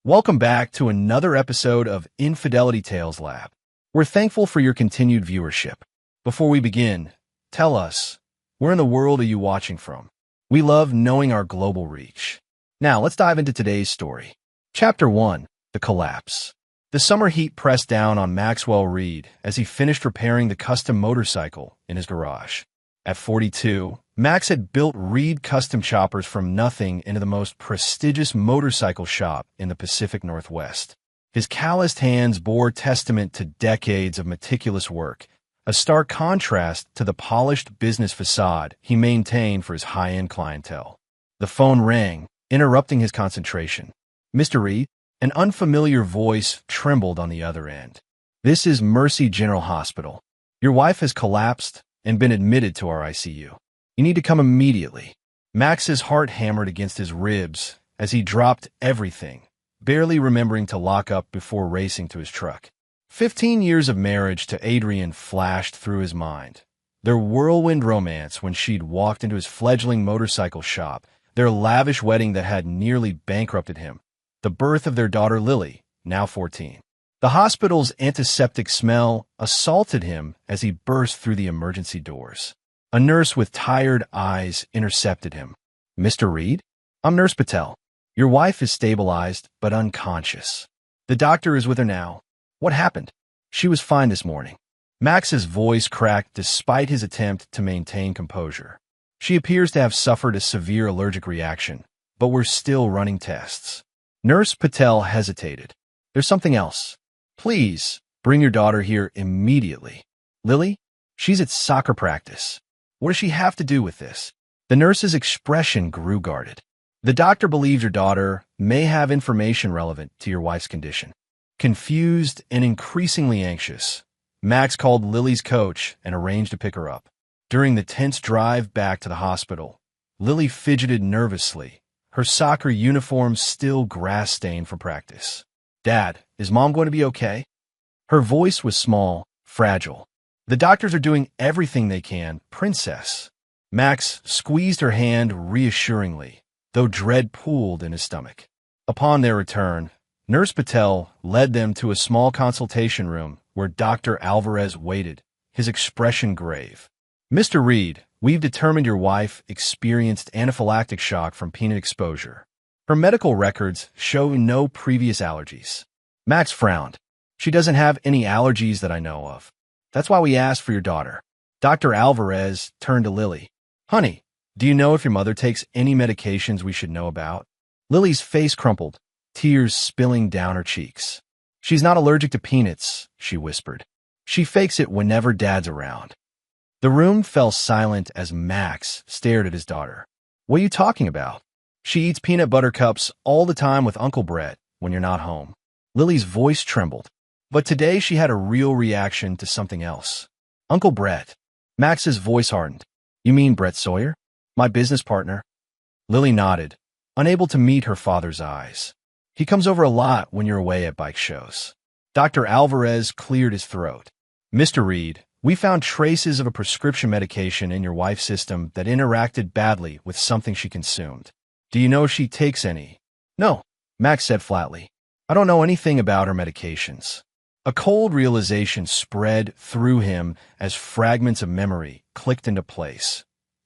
Welcome back to another episode of Infidelity Tales Lab. We're thankful for your continued viewership. Before we begin, tell us, where in the world are you watching from? We love knowing our global reach. Now, let's dive into today's story. Chapter 1, The Collapse. The summer heat pressed down on Maxwell Reed as he finished repairing the custom motorcycle in his garage. At 42, Max had built Reed custom choppers from nothing into the most prestigious motorcycle shop in the Pacific Northwest. His calloused hands bore testament to decades of meticulous work, a stark contrast to the polished business facade he maintained for his high-end clientele. The phone rang, interrupting his concentration. "Mr. Reed?" An unfamiliar voice trembled on the other end. "This is Mercy General Hospital. Your wife has collapsed and been admitted to our ICU. You need to come immediately." Max's heart hammered against his ribs as he dropped everything, barely remembering to lock up before racing to his truck. 15 years of marriage to Adrienne flashed through his mind. Their whirlwind romance when she'd walked into his fledgling motorcycle shop, their lavish wedding that had nearly bankrupted him, the birth of their daughter Lily, now 14. The hospital's antiseptic smell assaulted him as he burst through the emergency doors. A nurse with tired eyes intercepted him. "Mr. Reed? I'm Nurse Patel. Your wife is stabilized but unconscious. The doctor is with her now. What happened?" "She was fine this morning." Max's voice cracked despite his attempt to maintain composure. "She appears to have suffered a severe allergic reaction, but we're still running tests." Nurse Patel hesitated. "There's something else. Please, bring your daughter here immediately." "Lily? She's at soccer practice. What does she have to do with this?" The nurse's expression grew guarded. "The doctor believes your daughter may have information relevant to your wife's condition." Confused and increasingly anxious, Max called Lily's coach and arranged to pick her up. During the tense drive back to the hospital, Lily fidgeted nervously, her soccer uniform still grass-stained from practice. "Dad, is Mom going to be okay?" Her voice was small, fragile. "The doctors are doing everything they can, Princess." Max squeezed her hand reassuringly, though dread pooled in his stomach. Upon their return, Nurse Patel led them to a small consultation room where Dr. Alvarez waited, his expression grave. "Mr. Reed, we've determined your wife experienced anaphylactic shock from peanut exposure. Her medical records show no previous allergies." Max frowned. "She doesn't have any allergies that I know of. That's why we asked for your daughter." Dr. Alvarez turned to Lily. "Honey, do you know if your mother takes any medications we should know about?" Lily's face crumpled, tears spilling down her cheeks. "She's not allergic to peanuts," she whispered. "She fakes it whenever Dad's around." The room fell silent as Max stared at his daughter. "What are you talking about?" "She eats peanut butter cups all the time with Uncle Brett when you're not home." Lily's voice trembled. But today she had a real reaction to something else. "Uncle Brett." Max's voice hardened. "You mean Brett Sawyer? My business partner?" Lily nodded, unable to meet her father's eyes. "He comes over a lot when you're away at bike shows." Dr. Alvarez cleared his throat. "Mr. Reed, we found traces of a prescription medication in your wife's system that interacted badly with something she consumed. Do you know if she takes any?" "No," Max said flatly. "I don't know anything about her medications." A cold realization spread through him as fragments of memory clicked into place.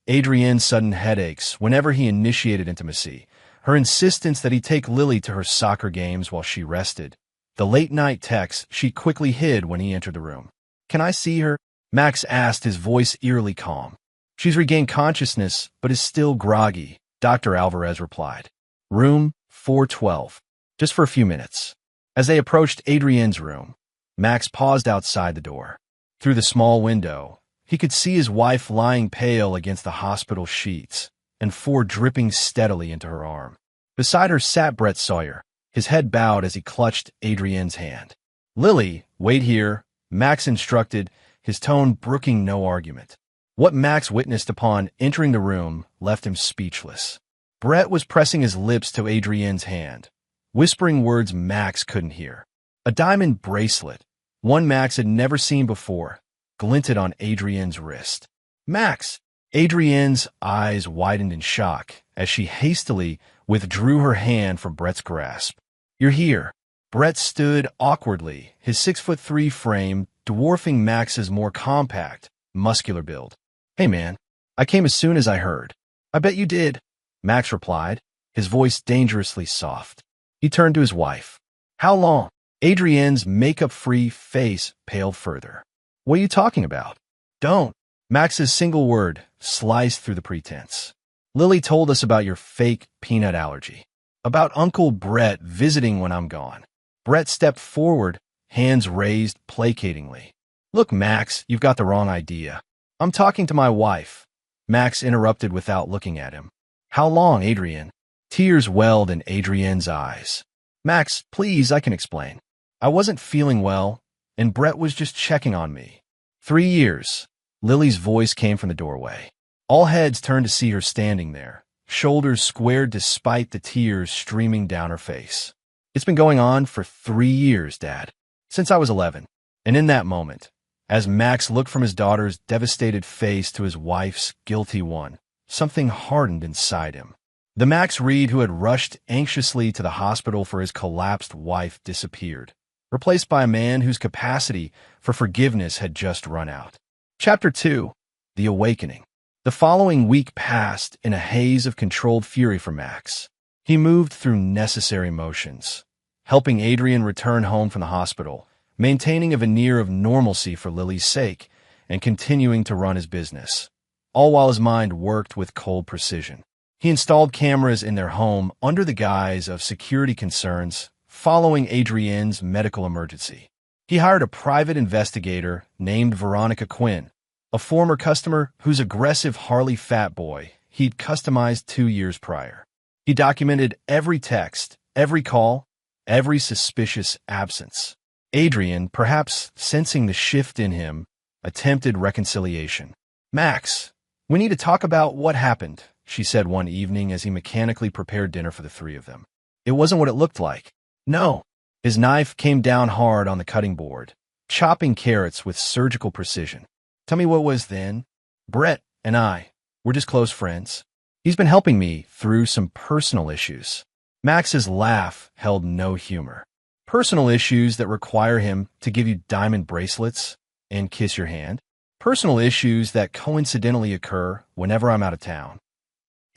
Adrienne's sudden headaches whenever he initiated intimacy, her insistence that he take Lily to her soccer games while she rested, the late-night texts she quickly hid when he entered the room. "Can I see her?" Max asked, his voice eerily calm. "She's regained consciousness, but is still groggy," Dr. Alvarez replied. "Room 412. Just for a few minutes." As they approached Adrienne's room, Max paused outside the door. Through the small window, he could see his wife lying pale against the hospital sheets, and Fore dripping steadily into her arm. Beside her sat Brett Sawyer, his head bowed as he clutched Adrienne's hand. "Lily, wait here," Max instructed, his tone brooking no argument. What Max witnessed upon entering the room left him speechless. Brett was pressing his lips to Adrienne's hand, whispering words Max couldn't hear. A diamond bracelet, one Max had never seen before, glinted on Adrienne's wrist. "Max!" Adrienne's eyes widened in shock as she hastily withdrew her hand from Brett's grasp. You're here. Brett stood awkwardly, his 6'3" frame dwarfing Max's more compact, muscular build. Hey man, I came as soon as I heard. I bet you did, Max replied, his voice dangerously soft. He turned to his wife. How long? Adrienne's makeup-free face paled further. What are you talking about? Don't. Max's single word sliced through the pretense. Lily told us about your fake peanut allergy. About Uncle Brett visiting when I'm gone. Brett stepped forward, hands raised placatingly. Look, Max, you've got the wrong idea. I'm talking to my wife. Max interrupted without looking at him. How long, Adrienne? Tears welled in Adrienne's eyes. Max, please, I can explain. I wasn't feeling well, and Brett was just checking on me. 3 years. Lily's voice came from the doorway. All heads turned to see her standing there, shoulders squared despite the tears streaming down her face. It's been going on for 3 years, Dad. Since I was 11. And in that moment, as Max looked from his daughter's devastated face to his wife's guilty one, something hardened inside him. The Max Reed who had rushed anxiously to the hospital for his collapsed wife disappeared, replaced by a man whose capacity for forgiveness had just run out. Chapter 2. The Awakening. The following week passed in a haze of controlled fury for Max. He moved through necessary motions, helping Adrienne return home from the hospital, maintaining a veneer of normalcy for Lily's sake, and continuing to run his business, all while his mind worked with cold precision. He installed cameras in their home under the guise of security concerns following Adrienne's medical emergency. He hired a private investigator named Veronica Quinn, a former customer whose aggressive Harley fat boy he'd customized 2 years prior. He documented every text, every call, every suspicious absence. Adrienne, perhaps sensing the shift in him, attempted reconciliation. Max, we need to talk about what happened, she said one evening as he mechanically prepared dinner for the three of them. It wasn't what it looked like. No. His knife came down hard on the cutting board, chopping carrots with surgical precision. Tell me what was then. Brett and I, we're just close friends. He's been helping me through some personal issues. Max's laugh held no humor. Personal issues that require him to give you diamond bracelets and kiss your hand. Personal issues that coincidentally occur whenever I'm out of town.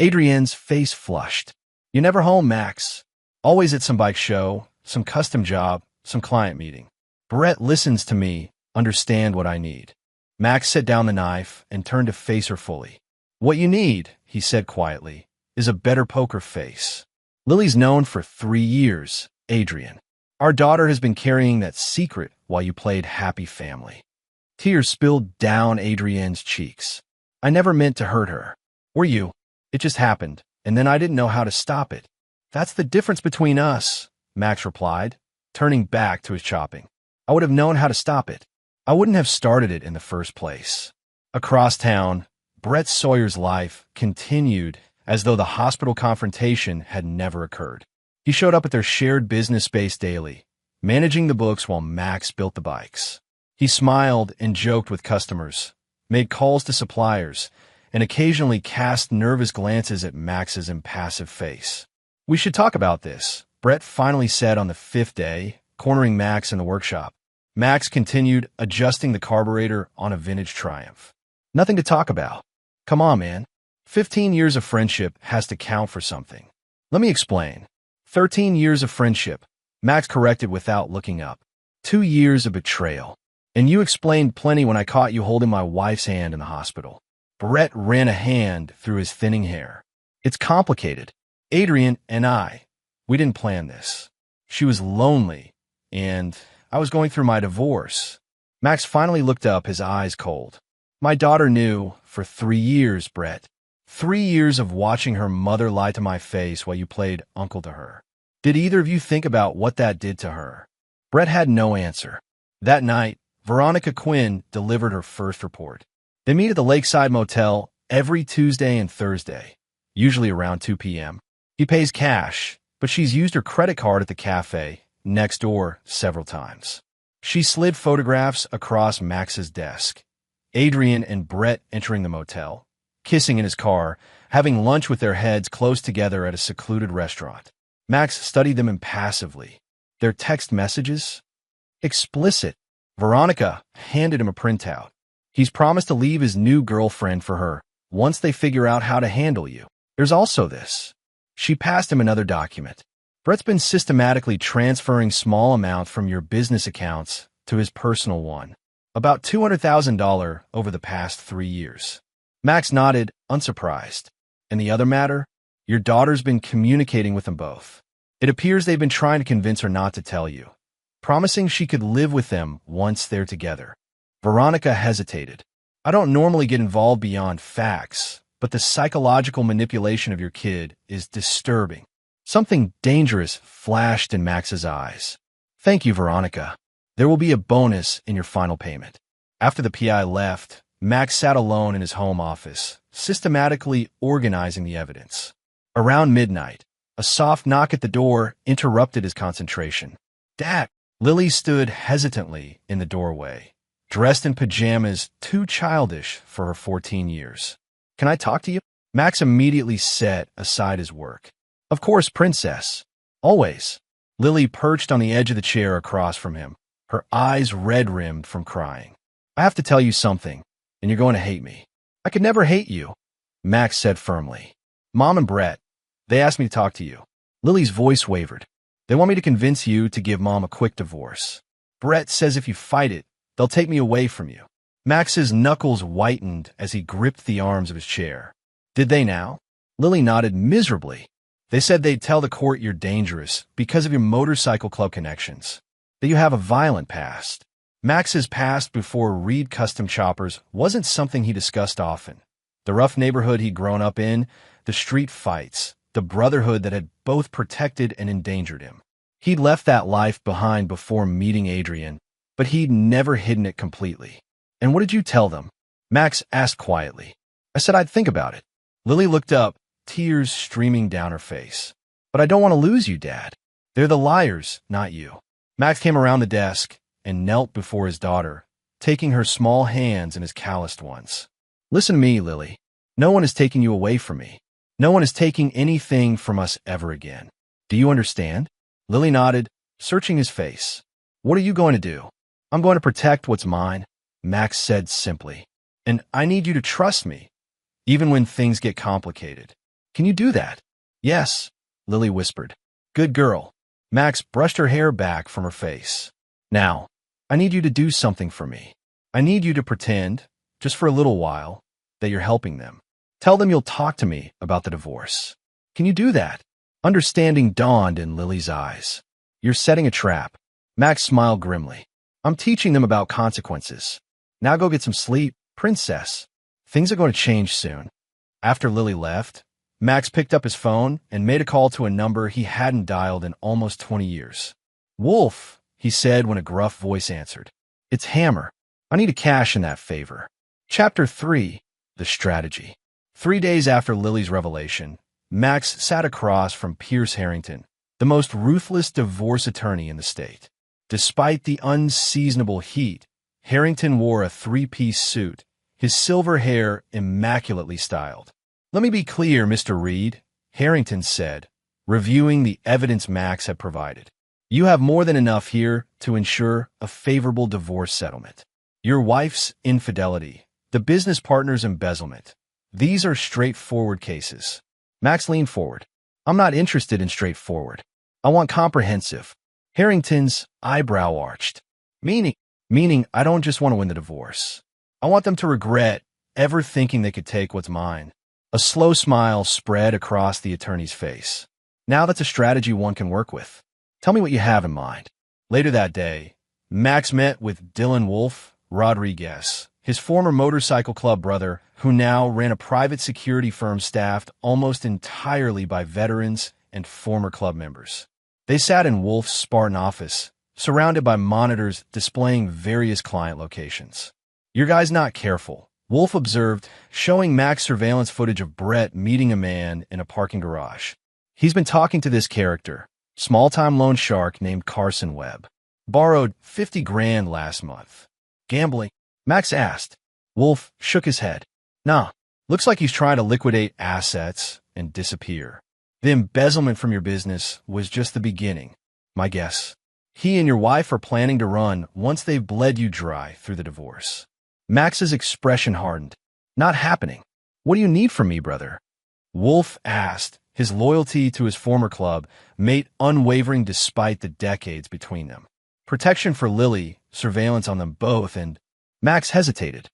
Adrienne's face flushed. You're never home, Max. Always at some bike show, some custom job, some client meeting. Brett listens to me, understand what I need. Max set down the knife and turned to face her fully. What you need, he said quietly, is a better poker face. Lily's known for 3 years, Adrienne. Our daughter has been carrying that secret while you played happy family. Tears spilled down Adrienne's cheeks. I never meant to hurt her. Were you? It just happened, and then I didn't know how to stop it. That's the difference between us, Max replied, turning back to his chopping. I would have known how to stop it. I wouldn't have started it in the first place. Across town, Brett Sawyer's life continued as though the hospital confrontation had never occurred. He showed up at their shared business space daily, managing the books while Max built the bikes. He smiled and joked with customers, made calls to suppliers, and occasionally cast nervous glances at Max's impassive face. We should talk about this, Brett finally said on the 5th day, cornering Max in the workshop. Max continued adjusting the carburetor on a vintage Triumph. Nothing to talk about. Come on, man. 15 years of friendship has to count for something. Let me explain. 13 years of friendship, Max corrected without looking up. 2 years of betrayal. And you explained plenty when I caught you holding my wife's hand in the hospital. Brett ran a hand through his thinning hair. It's complicated. Adrienne and I, we didn't plan this. She was lonely, and I was going through my divorce. Max finally looked up, his eyes cold. My daughter knew for 3 years, Brett. 3 years of watching her mother lie to my face while you played uncle to her. Did either of you think about what that did to her? Brett had no answer. That night, Veronica Quinn delivered her first report. They meet at the Lakeside Motel every Tuesday and Thursday, usually around 2 p.m. He pays cash, but she's used her credit card at the cafe next door several times. She slid photographs across Max's desk. Adrienne and Brett entering the motel, kissing in his car, having lunch with their heads close together at a secluded restaurant. Max studied them impassively, Their text messages? Explicit. Veronica handed him a printout. He's promised to leave his new girlfriend for her once they figure out how to handle you. There's also this. She passed him another document. Brett's been systematically transferring small amounts from your business accounts to his personal one. About $200,000 over the past 3 years. Max nodded, unsurprised. And the other matter? Your daughter's been communicating with them both. It appears they've been trying to convince her not to tell you, promising she could live with them once they're together. Veronica hesitated. I don't normally get involved beyond facts, but the psychological manipulation of your kid is disturbing. Something dangerous flashed in Max's eyes. Thank you, Veronica. There will be a bonus in your final payment. After the PI left, Max sat alone in his home office, systematically organizing the evidence. Around midnight, a soft knock at the door interrupted his concentration. Dad! Lily stood hesitantly in the doorway, dressed in pajamas too childish for her 14 years. Can I talk to you? Max immediately set aside his work. Of course, princess. Always. Lily perched on the edge of the chair across from him, her eyes red-rimmed from crying. I have to tell you something, and you're going to hate me. I could never hate you, Max said firmly. Mom and Brett, they asked me to talk to you. Lily's voice wavered. They want me to convince you to give Mom a quick divorce. Brett says if you fight it, they'll take me away from you. Max's knuckles whitened as he gripped the arms of his chair. Did they now? Lily nodded miserably. They said they'd tell the court you're dangerous because of your motorcycle club connections, that you have a violent past. Max's past before Reed Custom Choppers wasn't something he discussed often. The rough neighborhood he'd grown up in, the street fights, the brotherhood that had both protected and endangered him. He'd left that life behind before meeting Adrian, but he'd never hidden it completely. And what did you tell them? Max asked quietly. I said I'd think about it. Lily looked up, tears streaming down her face. But I don't want to lose you, Dad. They're the liars, not you. Max came around the desk and knelt before his daughter, taking her small hands in his calloused ones. Listen to me, Lily. No one is taking you away from me. No one is taking anything from us ever again. Do you understand? Lily nodded, searching his face. What are you going to do? I'm going to protect what's mine, Max said simply. And I need you to trust me, even when things get complicated. Can you do that? Yes, Lily whispered. Good girl. Max brushed her hair back from her face. Now, I need you to do something for me. I need you to pretend, just for a little while, that you're helping them. Tell them you'll talk to me about the divorce. Can you do that? Understanding dawned in Lily's eyes. You're setting a trap. Max smiled grimly. I'm teaching them about consequences. Now go get some sleep, princess. Things are going to change soon. After Lily left, Max picked up his phone and made a call to a number he hadn't dialed in almost 20 years. Wolf, he said when a gruff voice answered. It's Hammer. I need a cash in that favor. Chapter 3, The Strategy. 3 days after Lily's revelation, Max sat across from Pierce Harrington, the most ruthless divorce attorney in the state. Despite the unseasonable heat, Harrington wore a three-piece suit, his silver hair immaculately styled. Let me be clear, Mr. Reed, Harrington said, reviewing the evidence Max had provided. You have more than enough here to ensure a favorable divorce settlement. Your wife's infidelity, the business partner's embezzlement. These are straightforward cases. Max leaned forward. I'm not interested in straightforward. I want comprehensive. Harrington's eyebrow arched. Meaning I don't just want to win the divorce. I want them to regret ever thinking they could take what's mine. A slow smile spread across the attorney's face. Now that's a strategy one can work with. Tell me what you have in mind. Later that day, Max met with Dylan Wolf Rodriguez, his former motorcycle club brother, who now ran a private security firm staffed almost entirely by veterans and former club members. They sat in Wolf's Spartan office, surrounded by monitors displaying various client locations. Your guy's not careful, Wolf observed, showing Max surveillance footage of Brett meeting a man in a parking garage. He's been talking to this character, small-time loan shark named Carson Webb. Borrowed $50,000 last month. Gambling? Max asked. Wolf shook his head. Nah, looks like he's trying to liquidate assets and disappear. The embezzlement from your business was just the beginning, my guess. He and your wife are planning to run once they've bled you dry through the divorce. Max's expression hardened. Not happening. What do you need from me, brother? Wolf asked, his loyalty to his former club made unwavering despite the decades between them. Protection for Lily, surveillance on them both, and Max hesitated.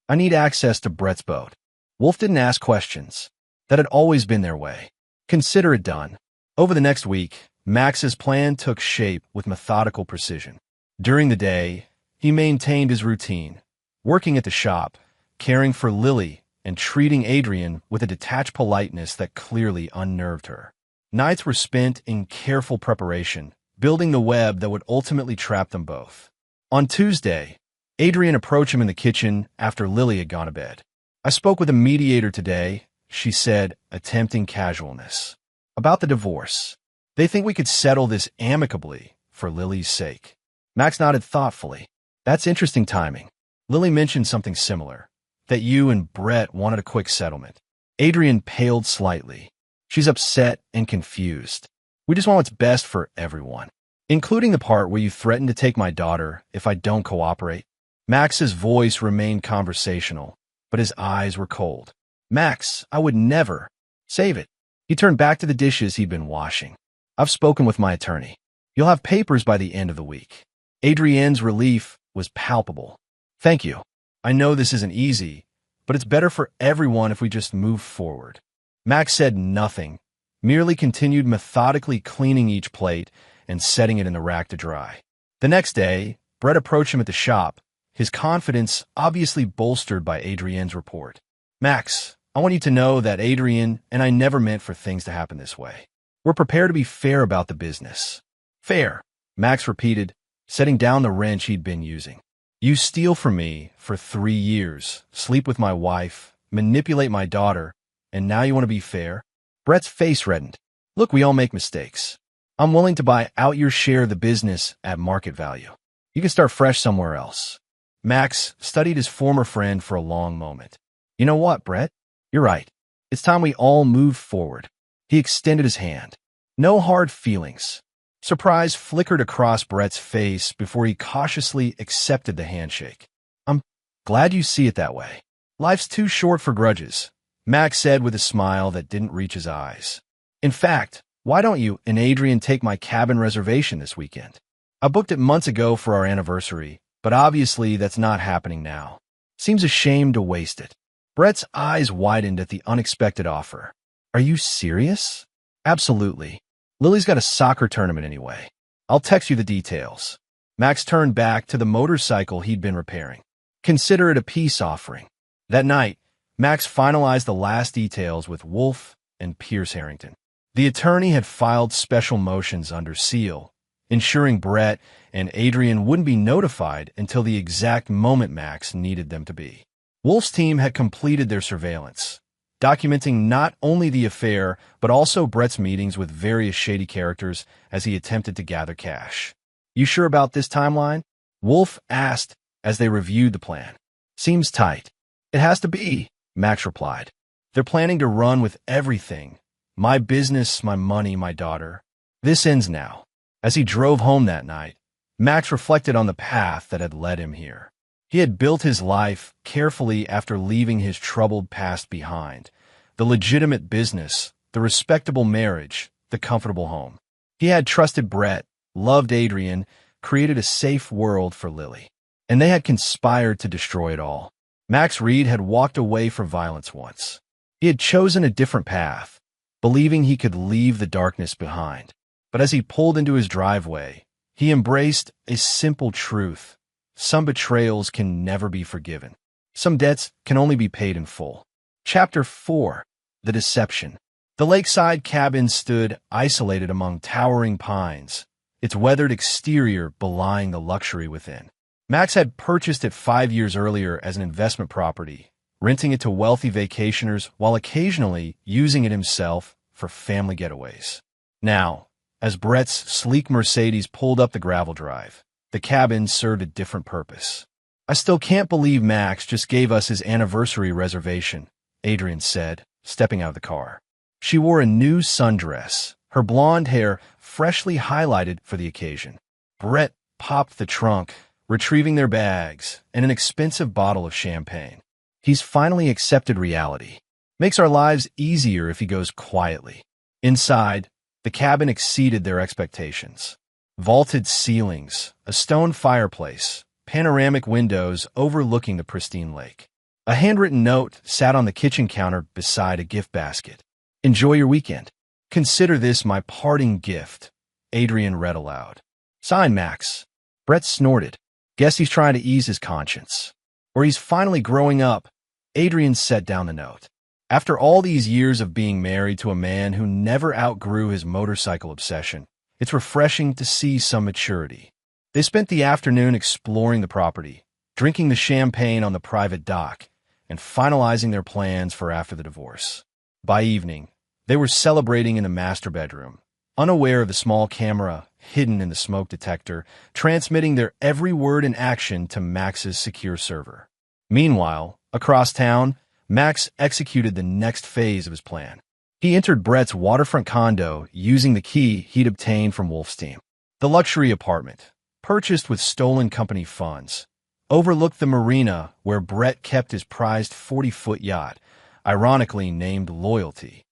I need access to Brett's boat. Wolf didn't ask questions. That had always been their way. Consider it done. Over the next week, Max's plan took shape with methodical precision. During the day, he maintained his routine, working at the shop, caring for Lily, and treating Adrian with a detached politeness that clearly unnerved her. Nights were spent in careful preparation, building the web that would ultimately trap them both. On Tuesday, Adrian approached him in the kitchen after Lily had gone to bed. I spoke with a mediator today, she said, attempting casualness. About the divorce. They think we could settle this amicably for Lily's sake. Max nodded thoughtfully. That's interesting timing. Lily mentioned something similar, that you and Brett wanted a quick settlement. Adrian paled slightly. She's upset and confused. We just want what's best for everyone, including the part where you threatened to take my daughter if I don't cooperate. Max's voice remained conversational, but his eyes were cold. Max, I would never. Save it. He turned back to the dishes he'd been washing. I've spoken with my attorney. You'll have papers by the end of the week. Adrienne's relief was palpable. Thank you. I know this isn't easy, but it's better for everyone if we just move forward. Max said nothing, merely continued methodically cleaning each plate and setting it in the rack to dry. The next day, Brett approached him at the shop, his confidence obviously bolstered by Adrienne's report. Max, I want you to know that Adrian and I never meant for things to happen this way. We're prepared to be fair about the business. Fair, Max repeated, setting down the wrench he'd been using. You steal from me for 3 years, sleep with my wife, manipulate my daughter, and now you want to be fair? Brett's face reddened. Look, we all make mistakes. I'm willing to buy out your share of the business at market value. You can start fresh somewhere else. Max studied his former friend for a long moment. You know what, Brett? You're right. It's time we all move forward. He extended his hand. No hard feelings. Surprise flickered across Brett's face before he cautiously accepted the handshake. I'm glad you see it that way. Life's too short for grudges, Max said with a smile that didn't reach his eyes. In fact, why don't you and Adrian take my cabin reservation this weekend? I booked it months ago for our anniversary, but obviously that's not happening now. Seems a shame to waste it. Brett's eyes widened at the unexpected offer. Are you serious? Absolutely. Lily's got a soccer tournament anyway. I'll text you the details. Max turned back to the motorcycle he'd been repairing. Consider it a peace offering. That night, Max finalized the last details with Wolf and Pierce Harrington. The attorney had filed special motions under seal, ensuring Brett and Adrian wouldn't be notified until the exact moment Max needed them to be. Wolf's team had completed their surveillance, documenting not only the affair, but also Brett's meetings with various shady characters as he attempted to gather cash. You sure about this timeline? Wolf asked as they reviewed the plan. Seems tight. It has to be, Max replied. They're planning to run with everything. My business, my money, my daughter. This ends now. As he drove home that night, Max reflected on the path that had led him here. He had built his life carefully after leaving his troubled past behind. The legitimate business, the respectable marriage, the comfortable home. He had trusted Brett, loved Adrian, created a safe world for Lily. And they had conspired to destroy it all. Max Reed had walked away from violence once. He had chosen a different path, believing he could leave the darkness behind. But as he pulled into his driveway, he embraced a simple truth. Some betrayals can never be forgiven. Some debts can only be paid in full. Chapter 4. The Deception. The lakeside cabin stood isolated among towering pines, its weathered exterior belying the luxury within. Max had purchased it 5 years earlier as an investment property, renting it to wealthy vacationers while occasionally using it himself for family getaways. Now, as Brett's sleek Mercedes pulled up the gravel drive, the cabin served a different purpose. I still can't believe Max just gave us his anniversary reservation, Adrian said, stepping out of the car. She wore a new sundress, her blonde hair freshly highlighted for the occasion. Brett popped the trunk, retrieving their bags and an expensive bottle of champagne. He's finally accepted reality. Makes our lives easier if he goes quietly. Inside, the cabin exceeded their expectations. Vaulted ceilings, a stone fireplace, panoramic windows overlooking the pristine lake. A handwritten note sat on the kitchen counter beside a gift basket. "Enjoy your weekend. Consider this my parting gift," Adrian read aloud. "Sign, Max." Brett snorted. Guess he's trying to ease his conscience. Or he's finally growing up. Adrian set down the note. After all these years of being married to a man who never outgrew his motorcycle obsession, it's refreshing to see some maturity. They spent the afternoon exploring the property, drinking the champagne on the private dock, and finalizing their plans for after the divorce. By evening, they were celebrating in the master bedroom, unaware of the small camera hidden in the smoke detector, transmitting their every word and action to Max's secure server. Meanwhile, across town, Max executed the next phase of his plan. He entered Brett's waterfront condo using the key he'd obtained from Wolf's team. The luxury apartment, purchased with stolen company funds, overlooked the marina where Brett kept his prized 40-foot yacht, ironically named Loyalty.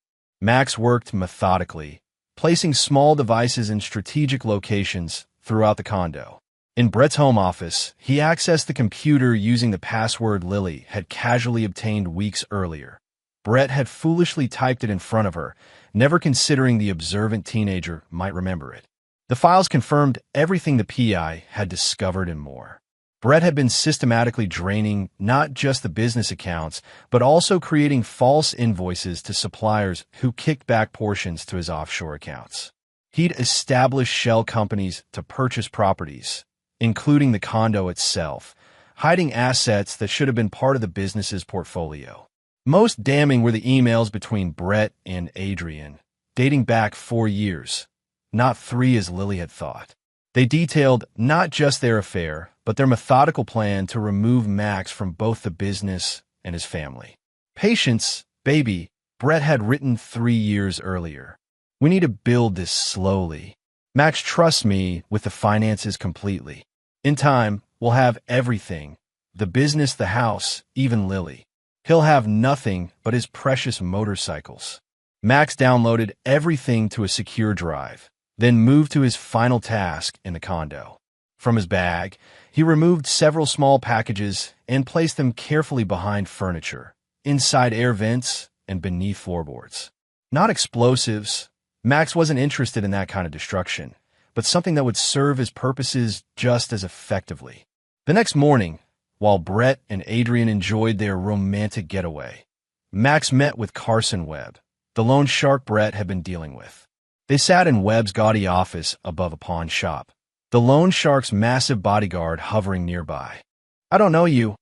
Max worked methodically, placing small devices in strategic locations throughout the condo. In Brett's home office, he accessed the computer using the password Lily had casually obtained weeks earlier. Brett had foolishly typed it in front of her, never considering the observant teenager might remember it. The files confirmed everything the PI had discovered and more. Brett had been systematically draining not just the business accounts, but also creating false invoices to suppliers who kicked back portions to his offshore accounts. He'd established shell companies to purchase properties, including the condo itself, hiding assets that should have been part of the business's portfolio. Most damning were the emails between Brett and Adrian, dating back 4 years, not 3 as Lily had thought. They detailed not just their affair, but their methodical plan to remove Max from both the business and his family. "Patience, baby," Brett had written 3 years earlier. "We need to build this slowly. Max trusts me with the finances completely. In time, we'll have everything. The business, the house, even Lily. He'll have nothing but his precious motorcycles." Max downloaded everything to a secure drive, then moved to his final task in the condo. From his bag, he removed several small packages and placed them carefully behind furniture, inside air vents, and beneath floorboards. Not explosives. Max wasn't interested in that kind of destruction, but something that would serve his purposes just as effectively. The next morning, while Brett and Adrian enjoyed their romantic getaway, Max met with Carson Webb, the loan shark Brett had been dealing with. They sat in Webb's gaudy office above a pawn shop, the loan shark's massive bodyguard hovering nearby. "I don't know you,"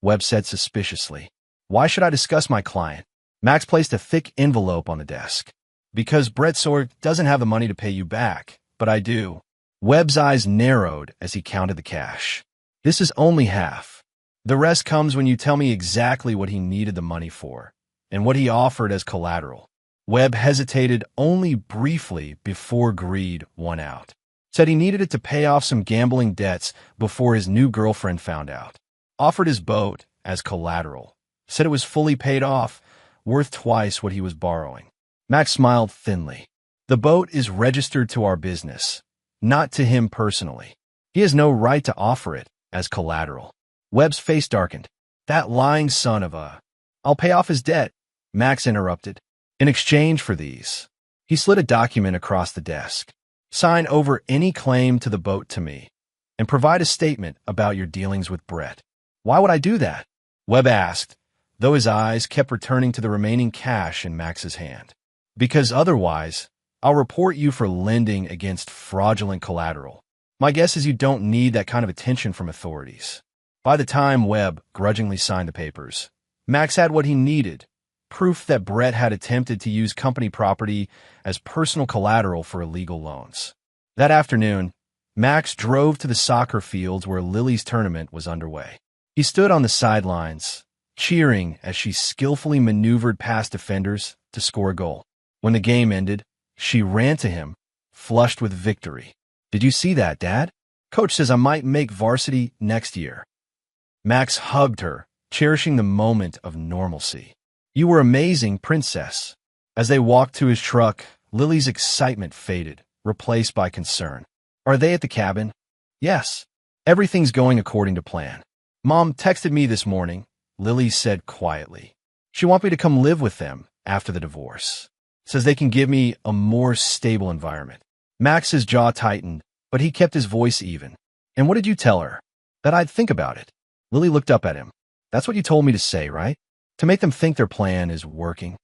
Webb said suspiciously. "Why should I discuss my client?" Max placed a thick envelope on the desk. "Because Brett Sorg doesn't have the money to pay you back, but I do." Webb's eyes narrowed as he counted the cash. "This is only half. The rest comes when you tell me exactly what he needed the money for, and what he offered as collateral." Webb hesitated only briefly before greed won out. Said he needed it to pay off some gambling debts before his new girlfriend found out. Offered his boat as collateral. Said it was fully paid off, worth twice what he was borrowing. Max smiled thinly. "The boat is registered to our business, not to him personally. He has no right to offer it as collateral." Webb's face darkened. "That lying son of a—" "I'll pay off his debt," Max interrupted. "In exchange for these." He slid a document across the desk. "Sign over any claim to the boat to me, and provide a statement about your dealings with Brett." "Why would I do that?" Webb asked, though his eyes kept returning to the remaining cash in Max's hand. "Because otherwise, I'll report you for lending against fraudulent collateral. My guess is you don't need that kind of attention from authorities." By the time Webb grudgingly signed the papers, Max had what he needed, proof that Brett had attempted to use company property as personal collateral for illegal loans. That afternoon, Max drove to the soccer fields where Lily's tournament was underway. He stood on the sidelines, cheering as she skillfully maneuvered past defenders to score a goal. When the game ended, she ran to him, flushed with victory. "Did you see that, Dad?" Coach says I might make varsity next year. Max hugged her, cherishing the moment of normalcy. You were amazing, princess. As they walked to his truck, Lily's excitement faded, replaced by concern. Are they at the cabin? Yes. Everything's going according to plan. Mom texted me this morning, Lily said quietly. She wants me to come live with them after the divorce. Says they can give me a more stable environment. Max's jaw tightened, but he kept his voice even. And what did you tell her? That I'd think about it. Lily looked up at him. That's what you told me to say, right? To make them think their plan is working.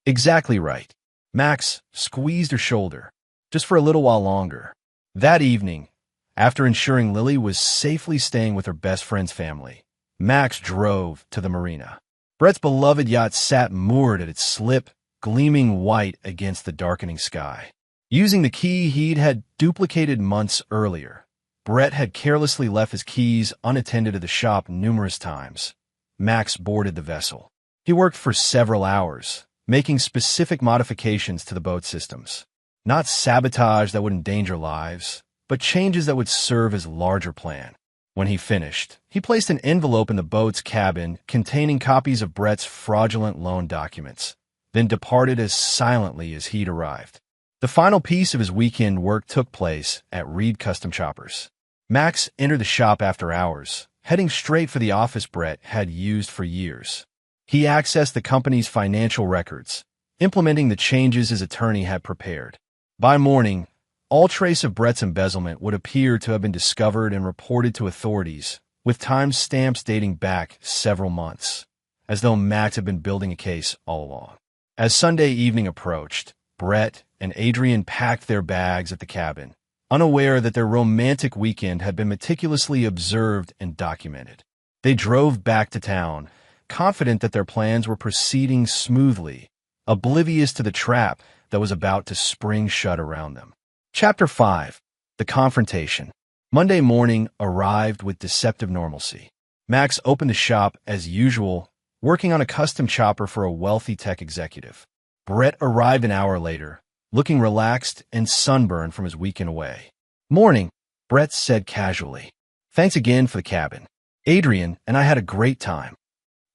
Exactly right. Max squeezed her shoulder, just for a little while longer. That evening, after ensuring Lily was safely staying with her best friend's family, Max drove to the marina. Brett's beloved yacht sat moored at its slip, gleaming white against the darkening sky. Using the key he'd had duplicated months earlier, Brett had carelessly left his keys unattended at the shop numerous times. Max boarded the vessel. He worked for several hours, making specific modifications to the boat systems. Not sabotage that would endanger lives, but changes that would serve his larger plan. When he finished, he placed an envelope in the boat's cabin containing copies of Brett's fraudulent loan documents, then departed as silently as he'd arrived. The final piece of his weekend work took place at Reed Custom Choppers. Max entered the shop after hours, heading straight for the office Brett had used for years. He accessed the company's financial records, implementing the changes his attorney had prepared. By morning, all trace of Brett's embezzlement would appear to have been discovered and reported to authorities, with timestamps dating back several months, as though Max had been building a case all along. As Sunday evening approached, Brett and Adrian packed their bags at the cabin, unaware that their romantic weekend had been meticulously observed and documented. They drove back to town, confident that their plans were proceeding smoothly, oblivious to the trap that was about to spring shut around them. Chapter 5. The Confrontation. Monday morning arrived with deceptive normalcy. Max opened the shop as usual, working on a custom chopper for a wealthy tech executive. Brett arrived an hour later, looking relaxed and sunburned from his weekend away. Morning, Brett said casually. Thanks again for the cabin. Adrian and I had a great time.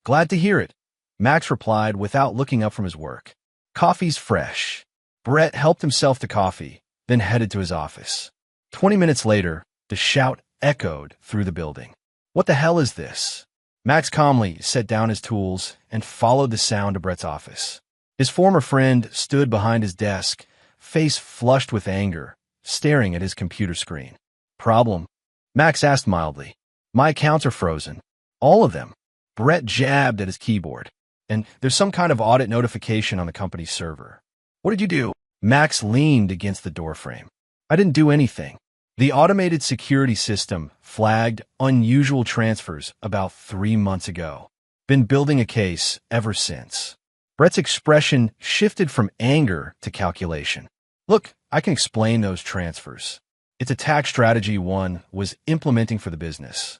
Glad to hear it, Max replied without looking up from his work. Coffee's fresh. Brett helped himself to coffee, then headed to his office. 20 minutes later, the shout echoed through the building. What the hell is this? Max calmly set down his tools and followed the sound to Brett's office. His former friend stood behind his desk, face flushed with anger, staring at his computer screen. Problem? Max asked mildly. My accounts are frozen. All of them. Brett jabbed at his keyboard. And there's some kind of audit notification on the company's server. What did you do? Max leaned against the doorframe. I didn't do anything. The automated security system flagged unusual transfers about 3 months ago. Been building a case ever since. Brett's expression shifted from anger to calculation. Look, I can explain those transfers. It's a tax strategy one was implementing for the business.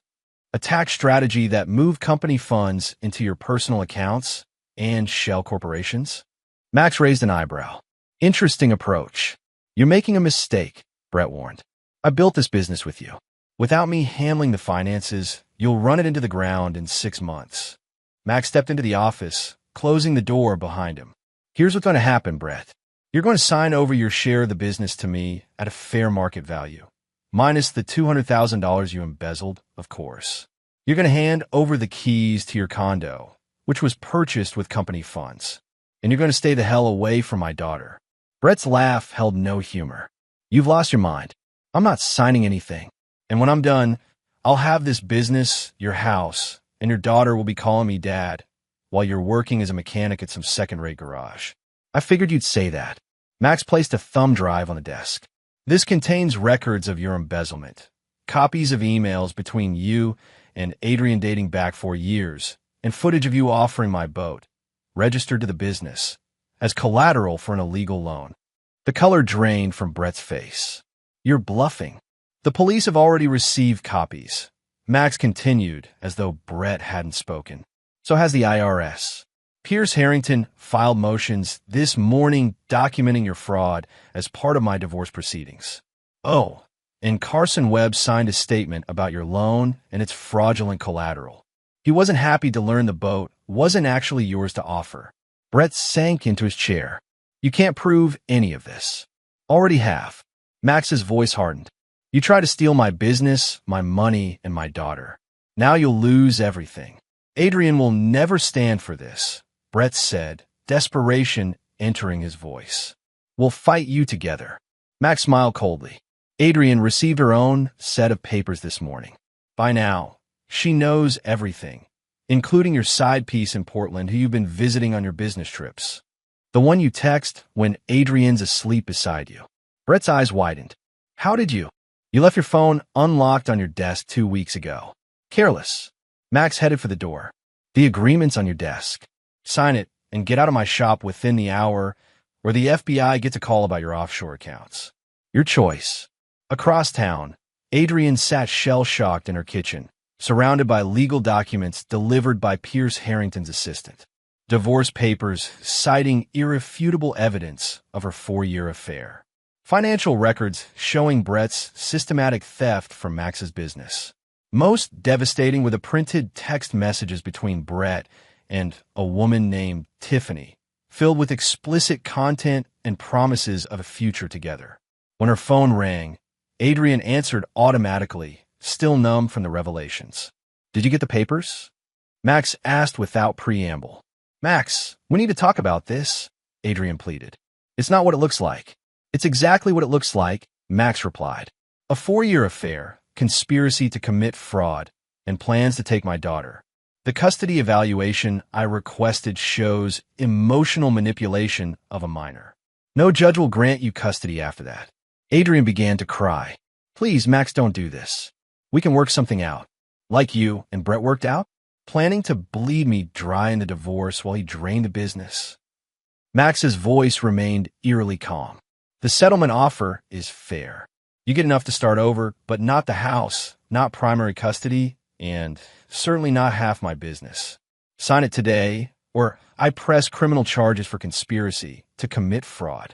A tax strategy that moved company funds into your personal accounts and shell corporations? Max raised an eyebrow. Interesting approach. You're making a mistake, Brett warned. I built this business with you. Without me handling the finances, you'll run it into the ground in 6 months. Max stepped into the office, closing the door behind him. Here's what's going to happen, Brett. You're going to sign over your share of the business to me at a fair market value, minus the $200,000 you embezzled, of course. You're going to hand over the keys to your condo, which was purchased with company funds. And you're going to stay the hell away from my daughter. Brett's laugh held no humor. You've lost your mind. I'm not signing anything. And when I'm done, I'll have this business, your house, and your daughter will be calling me dad while you're working as a mechanic at some second-rate garage. I figured you'd say that. Max placed a thumb drive on the desk. This contains records of your embezzlement, copies of emails between you and Adrian dating back 4 years, and footage of you offering my boat, registered to the business, as collateral for an illegal loan. The color drained from Brett's face. You're bluffing. The police have already received copies. Max continued as though Brett hadn't spoken. So has the IRS. Pierce Harrington filed motions this morning documenting your fraud as part of my divorce proceedings. Oh, and Carson Webb signed a statement about your loan and its fraudulent collateral. He wasn't happy to learn the boat wasn't actually yours to offer. Brett sank into his chair. You can't prove any of this. Already have. Max's voice hardened. You try to steal my business, my money, and my daughter. Now you'll lose everything. Adrian will never stand for this, Brett said, desperation entering his voice. We'll fight you together. Max smiled coldly. Adrian received her own set of papers this morning. By now, she knows everything, including your side piece in Portland who you've been visiting on your business trips. The one you text when Adrian's asleep beside you. Brett's eyes widened. How did you? You left your phone unlocked on your desk 2 weeks ago. Careless. Max headed for the door. The agreement's on your desk. Sign it and get out of my shop within the hour, or the FBI gets a call about your offshore accounts. Your choice. Across town, Adrian sat shell-shocked in her kitchen, surrounded by legal documents delivered by Pierce Harrington's assistant. Divorce papers citing irrefutable evidence of her 4-year affair. Financial records showing Brett's systematic theft from Max's business. Most devastating were the printed text messages between Brett and a woman named Tiffany, filled with explicit content and promises of a future together. When her phone rang, Adrian answered automatically, still numb from the revelations. Did you get the papers? Max asked without preamble. Max, we need to talk about this, Adrian pleaded. It's not what it looks like. It's exactly what it looks like, Max replied. A 4-year affair, conspiracy to commit fraud, and plans to take my daughter. The custody evaluation I requested shows emotional manipulation of a minor. No judge will grant you custody after that. Adrian began to cry. Please, Max, don't do this. We can work something out. Like you and Brett worked out? Planning to bleed me dry in the divorce while he drained the business. Max's voice remained eerily calm. The settlement offer is fair. You get enough to start over, but not the house, not primary custody, and certainly not half my business. Sign it today, or I press criminal charges for conspiracy to commit fraud.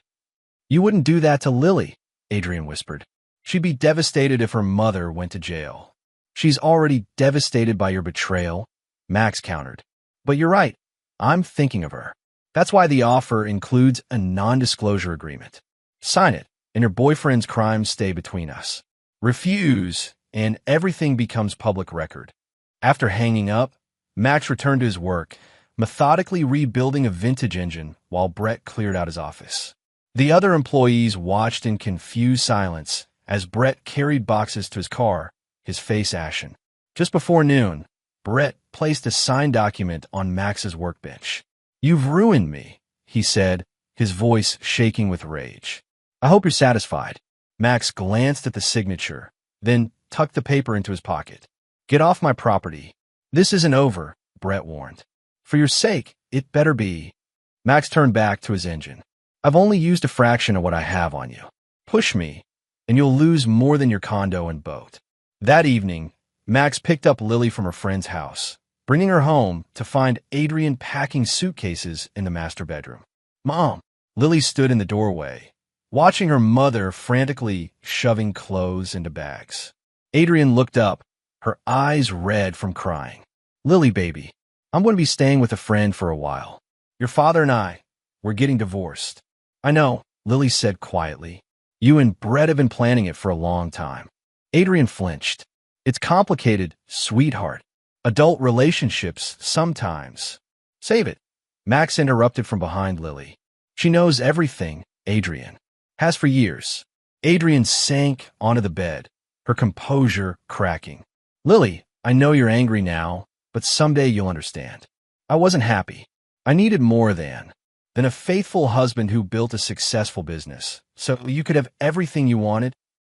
You wouldn't do that to Lily, Adrian whispered. She'd be devastated if her mother went to jail. She's already devastated by your betrayal, Max countered. But you're right. I'm thinking of her. That's why the offer includes a non-disclosure agreement. Sign it, and your boyfriend's crimes stay between us. Refuse, and everything becomes public record. After hanging up, Max returned to his work, methodically rebuilding a vintage engine while Brett cleared out his office. The other employees watched in confused silence as Brett carried boxes to his car, his face ashen. Just before noon, Brett placed a signed document on Max's workbench. You've ruined me, he said, his voice shaking with rage. I hope you're satisfied. Max glanced at the signature, then tucked the paper into his pocket. Get off my property. This isn't over, Brett warned. For your sake, it better be. Max turned back to his engine. I've only used a fraction of what I have on you. Push me, and you'll lose more than your condo and boat. That evening, Max picked up Lily from her friend's house, bringing her home to find Adrian packing suitcases in the master bedroom. Mom, Lily stood in the doorway, watching her mother frantically shoving clothes into bags. Adrian looked up, her eyes red from crying. Lily, baby, I'm going to be staying with a friend for a while. Your father and we're getting divorced. I know, Lily said quietly. You and Brett have been planning it for a long time. Adrian flinched. It's complicated, sweetheart. Adult relationships, sometimes. Save it. Max interrupted from behind Lily. She knows everything, Adrian. Has for years. Adrian sank onto the bed, her composure cracking. Lily, I know you're angry now, but someday you'll understand. I wasn't happy. I needed more than a faithful husband who built a successful business, so you could have everything you wanted.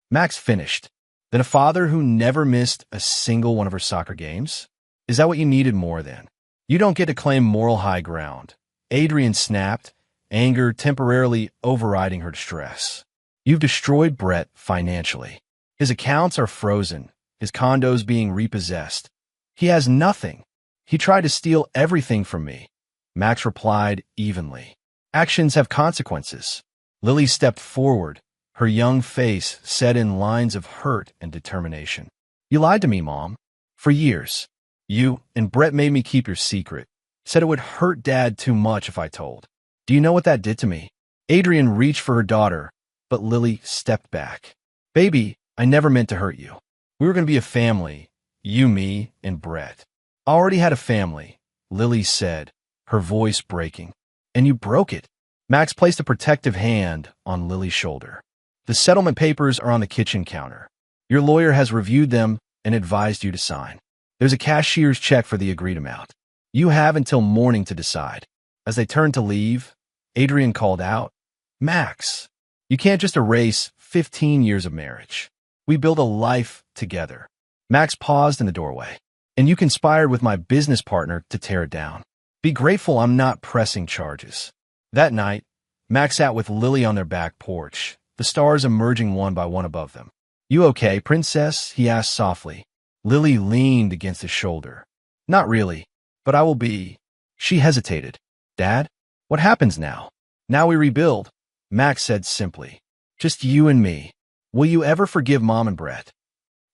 Max finished. Than a father who never missed a single one of her soccer games? Is that what you needed more than? You don't get to claim moral high ground. Adrian snapped, anger temporarily overriding her distress. You've destroyed Brett financially. His accounts are frozen, his condo's being repossessed. He has nothing. He tried to steal everything from me. Max replied evenly. Actions have consequences. Lily stepped forward, Her young face set in lines of hurt and determination. You lied to me, Mom. For years. You and Brett made me keep your secret. Said it would hurt Dad too much if I told. Do you know what that did to me? Adrian reached for her daughter, but Lily stepped back. Baby, I never meant to hurt you. We were going to be a family. You, me, and Brett. I already had a family, Lily said, her voice breaking. And you broke it. Max placed a protective hand on Lily's shoulder. The settlement papers are on the kitchen counter. Your lawyer has reviewed them and advised you to sign. There's a cashier's check for the agreed amount. You have until morning to decide. As they turned to leave, Adrian called out, Max, you can't just erase 15 years of marriage. We built a life together. Max paused in the doorway. And you conspired with my business partner to tear it down. Be grateful I'm not pressing charges. That night, Max sat with Lily on their back porch, the stars emerging one by one above them. You okay, princess? He asked softly. Lily leaned against his shoulder. Not really, but I will be. She hesitated. Dad, what happens now? Now we rebuild, Max said simply. Just you and me. Will you ever forgive Mom and Brett?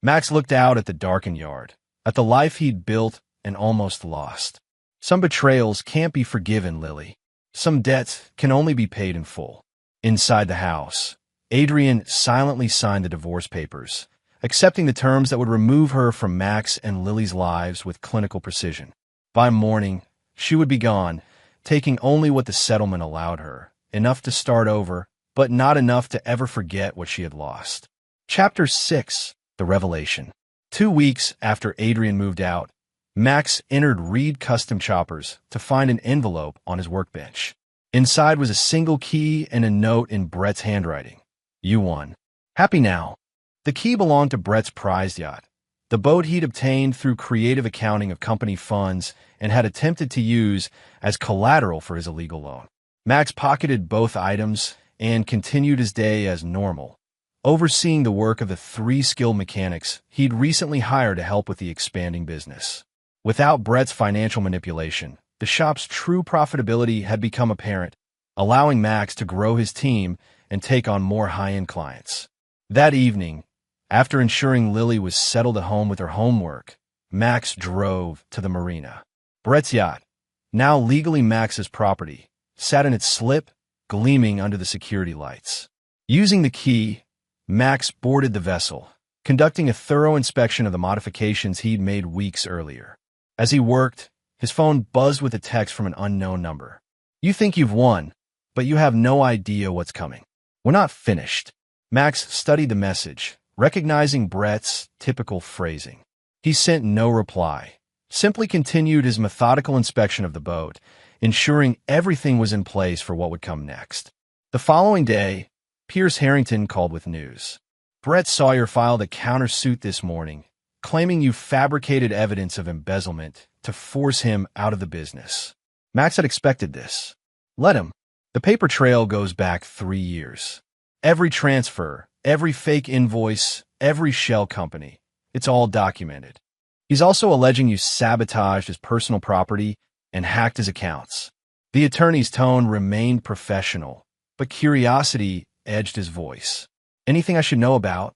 Max looked out at the darkened yard, at the life he'd built and almost lost. Some betrayals can't be forgiven, Lily. Some debts can only be paid in full. Inside the house, Adrian silently signed the divorce papers, accepting the terms that would remove her from Max and Lily's lives with clinical precision. By morning, she would be gone, taking only what the settlement allowed her, enough to start over, but not enough to ever forget what she had lost. Chapter 6, The Revelation. 2 weeks after Adrian moved out, Max entered Reed Custom Choppers to find an envelope on his workbench. Inside was a single key and a note in Brett's handwriting. You won. Happy now. The key belonged to Brett's prized yacht, the boat he'd obtained through creative accounting of company funds and had attempted to use as collateral for his illegal loan. Max pocketed both items and continued his day as normal, overseeing the work of the 3 skilled mechanics he'd recently hired to help with the expanding business. Without Brett's financial manipulation, the shop's true profitability had become apparent, allowing Max to grow his team and take on more high-end clients. That evening, after ensuring Lily was settled at home with her homework, Max drove to the marina. Brett's yacht, now legally Max's property, sat in its slip, gleaming under the security lights. Using the key, Max boarded the vessel, conducting a thorough inspection of the modifications he'd made weeks earlier. As he worked, his phone buzzed with a text from an unknown number. You think you've won, but you have no idea what's coming. We're not finished. Max studied the message, recognizing Brett's typical phrasing. He sent no reply, simply continued his methodical inspection of the boat, ensuring everything was in place for what would come next. The following day, Pierce Harrington called with news. Brett Sawyer filed a countersuit this morning, claiming you fabricated evidence of embezzlement to force him out of the business. Max had expected this. Let him. The paper trail goes back 3 years. Every transfer, every fake invoice, every shell company, it's all documented. He's also alleging you sabotaged his personal property and hacked his accounts. The attorney's tone remained professional, but curiosity edged his voice. Anything I should know about?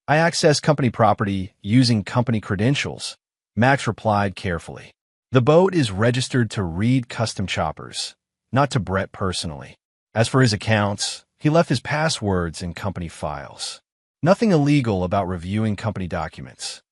I access company property using company credentials, Max replied carefully. The boat is registered to Reed Custom Choppers, not to Brett personally. As for his accounts, he left his passwords in company files. Nothing illegal about reviewing company documents.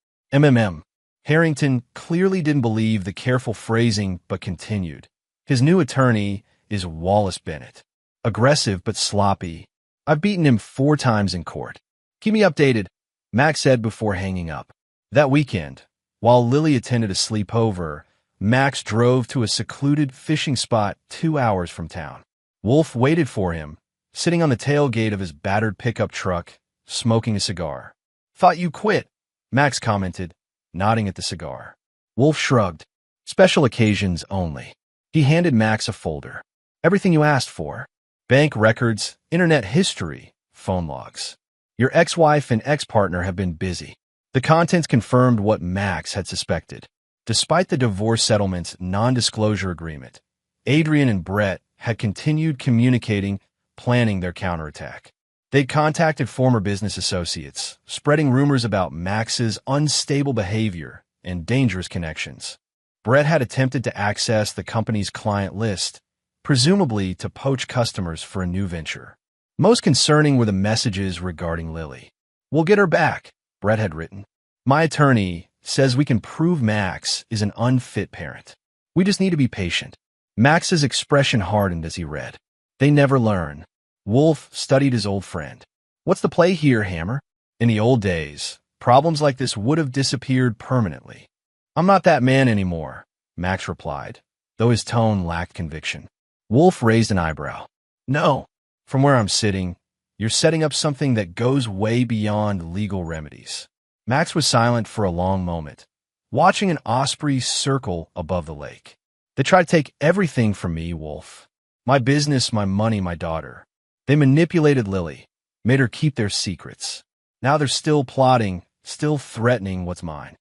Harrington clearly didn't believe the careful phrasing but continued. His new attorney is Wallace Bennett. Aggressive but sloppy. I've beaten him 4 times in court. Keep me updated, Max said before hanging up. That weekend, while Lily attended a sleepover, Max drove to a secluded fishing spot 2 hours from town. Wolf waited for him, sitting on the tailgate of his battered pickup truck, smoking a cigar. Thought you quit, Max commented, nodding at the cigar. Wolf shrugged. Special occasions only. He handed Max a folder. Everything you asked for. Bank records, internet history, phone logs. Your ex-wife and ex-partner have been busy. The contents confirmed what Max had suspected. Despite the divorce settlement's non-disclosure agreement, Adrian and Brett had continued communicating, planning their counterattack. They'd contacted former business associates, spreading rumors about Max's unstable behavior and dangerous connections. Brett had attempted to access the company's client list, presumably to poach customers for a new venture. Most concerning were the messages regarding Lily. "We'll get her back," Brett had written. "My attorney says we can prove Max is an unfit parent. We just need to be patient." Max's expression hardened as he read. "They never learn." Wolf studied his old friend. "What's the play here, Hammer?" In the old days, problems like this would have disappeared permanently. "I'm not that man anymore," Max replied, though his tone lacked conviction. Wolf raised an eyebrow. "No. From where I'm sitting, you're setting up something that goes way beyond legal remedies." Max was silent for a long moment, watching an osprey circle above the lake. "They try to take everything from me, Wolf. My business, my money, my daughter. They manipulated Lily, made her keep their secrets. Now they're still plotting, still threatening what's mine."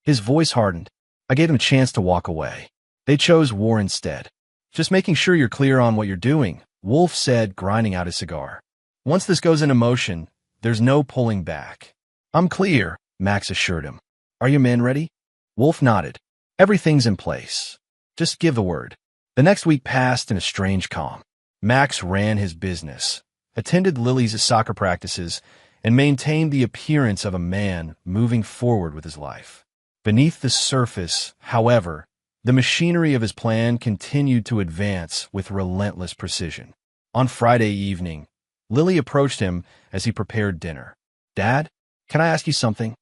His voice hardened. "I gave them a chance to walk away. They chose war instead." "Just making sure you're clear on what you're doing," Wolf said, grinding out his cigar. "Once this goes into motion, there's no pulling back." "I'm clear," Max assured him. "Are your men ready?" Wolf nodded. "Everything's in place. Just give the word." The next week passed in a strange calm. Max ran his business, attended Lily's soccer practices, and maintained the appearance of a man moving forward with his life. Beneath the surface, however, the machinery of his plan continued to advance with relentless precision. On Friday evening, Lily approached him as he prepared dinner. "Dad, can I ask you something?"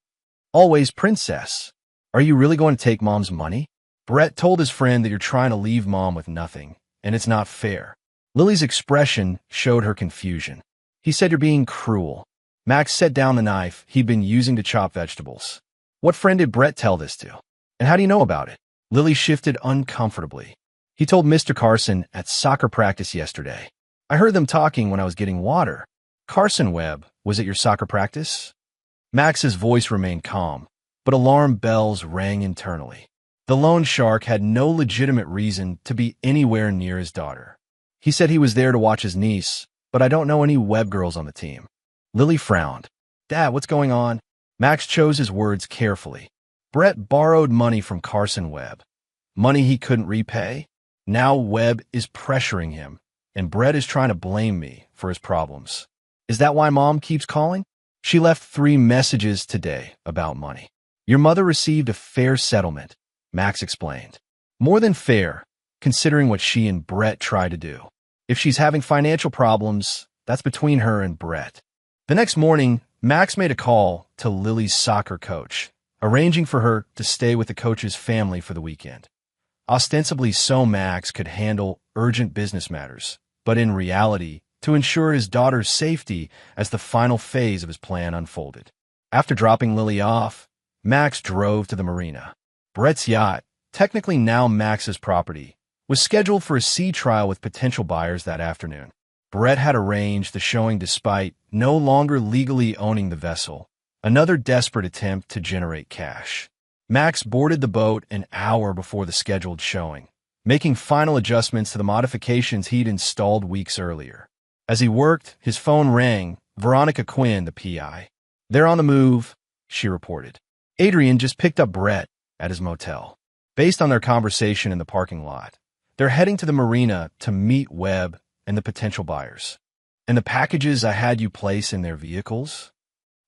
"Always, princess. Are you really going to take Mom's money?" "Brett told his friend that you're trying to leave Mom with nothing, and it's not fair." Lily's expression showed her confusion. "He said you're being cruel." Max set down the knife he'd been using to chop vegetables. "What friend did Brett tell this to? And how do you know about it?" Lily shifted uncomfortably. "He told Mr. Carson at soccer practice yesterday. I heard them talking when I was getting water." "Carson Webb was at your soccer practice?" Max's voice remained calm, but alarm bells rang internally. The loan shark had no legitimate reason to be anywhere near his daughter. "He said he was there to watch his niece, but I don't know any Webb girls on the team." Lily frowned. "Dad, what's going on?" Max chose his words carefully. "Brett borrowed money from Carson Webb. Money he couldn't repay? Now Webb is pressuring him, and Brett is trying to blame me for his problems. Is that why Mom keeps calling? She left 3 messages today about money." "Your mother received a fair settlement," Max explained. "More than fair, considering what she and Brett tried to do. If she's having financial problems, that's between her and Brett." The next morning, Max made a call to Lily's soccer coach, arranging for her to stay with the coach's family for the weekend. Ostensibly so Max could handle urgent business matters, but in reality, to ensure his daughter's safety as the final phase of his plan unfolded. After dropping Lily off, Max drove to the marina. Brett's yacht, technically now Max's property, was scheduled for a sea trial with potential buyers that afternoon. Brett had arranged the showing despite no longer legally owning the vessel, another desperate attempt to generate cash. Max boarded the boat an hour before the scheduled showing, making final adjustments to the modifications he'd installed weeks earlier. As he worked, his phone rang. Veronica Quinn, the PI. "They're on the move," she reported. "Adrian just picked up Brett at his motel." Based on their conversation in the parking lot, they're heading to the marina to meet Webb and the potential buyers. "And the packages I had you place in their vehicles?"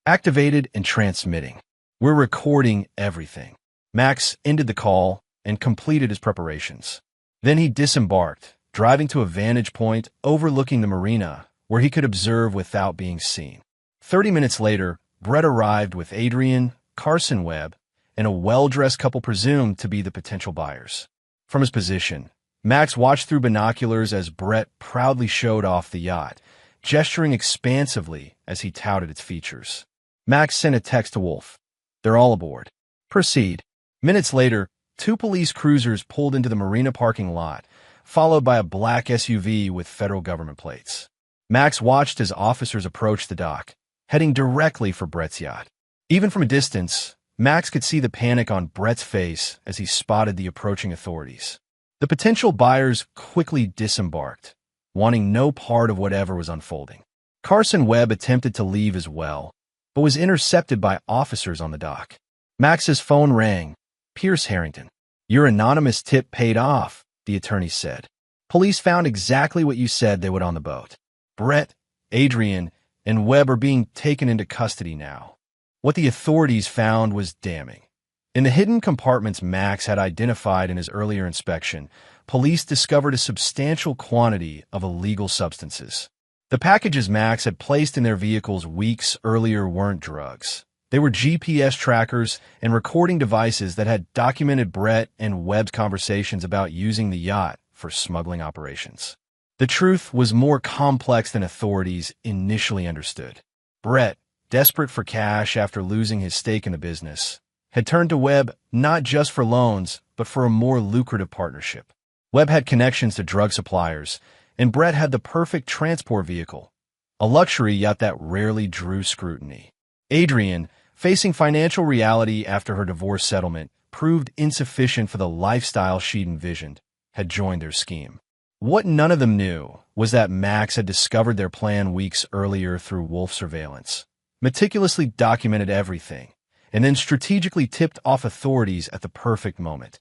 "Activated and transmitting. We're recording everything." Max ended the call and completed his preparations. Then he disembarked, driving to a vantage point overlooking the marina where he could observe without being seen. 30 minutes later, Brett arrived with Adrian, Carson Webb, and a well-dressed couple presumed to be the potential buyers. From his position, Max watched through binoculars as Brett proudly showed off the yacht, gesturing expansively as he touted its features. Max sent a text to Wolf. "They're all aboard. Proceed." Minutes later, 2 police cruisers pulled into the marina parking lot, followed by a black SUV with federal government plates. Max watched as officers approached the dock, heading directly for Brett's yacht. Even from a distance, Max could see the panic on Brett's face as he spotted the approaching authorities. The potential buyers quickly disembarked, wanting no part of whatever was unfolding. Carson Webb attempted to leave as well, but was intercepted by officers on the dock. Max's phone rang. Pierce Harrington. Your anonymous tip paid off, the attorney said. Police found exactly what you said they would on the boat. Brett, Adrian, and Webb are being taken into custody now. What the authorities found was damning. In the hidden compartments Max had identified in his earlier inspection, police discovered a substantial quantity of illegal substances. The packages Max had placed in their vehicles weeks earlier weren't drugs. They were GPS trackers and recording devices that had documented Brett and Webb's conversations about using the yacht for smuggling operations. The truth was more complex than authorities initially understood. Brett, desperate for cash after losing his stake in the business, had turned to Webb not just for loans, but for a more lucrative partnership. Webb had connections to drug suppliers, and Brett had the perfect transport vehicle, a luxury yacht that rarely drew scrutiny. Adrian, facing financial reality after her divorce settlement, proved insufficient for the lifestyle she'd envisioned, had joined their scheme. What none of them knew was that Max had discovered their plan weeks earlier through wolf surveillance, meticulously documented everything, and then strategically tipped off authorities at the perfect moment,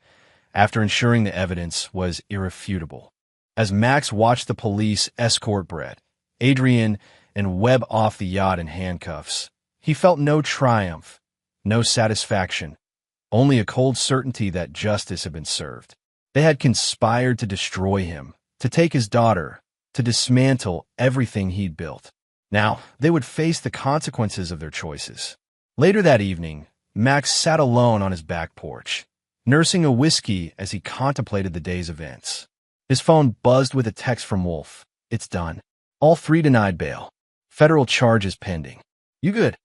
after ensuring the evidence was irrefutable. As Max watched the police escort Brett, Adrian, and Webb off the yacht in handcuffs, he felt no triumph, no satisfaction, only a cold certainty that justice had been served. They had conspired to destroy him, to take his daughter, to dismantle everything he'd built. Now, they would face the consequences of their choices. Later that evening, Max sat alone on his back porch, nursing a whiskey as he contemplated the day's events. His phone buzzed with a text from Wolf. It's done. All three denied bail. Federal charges pending. You good?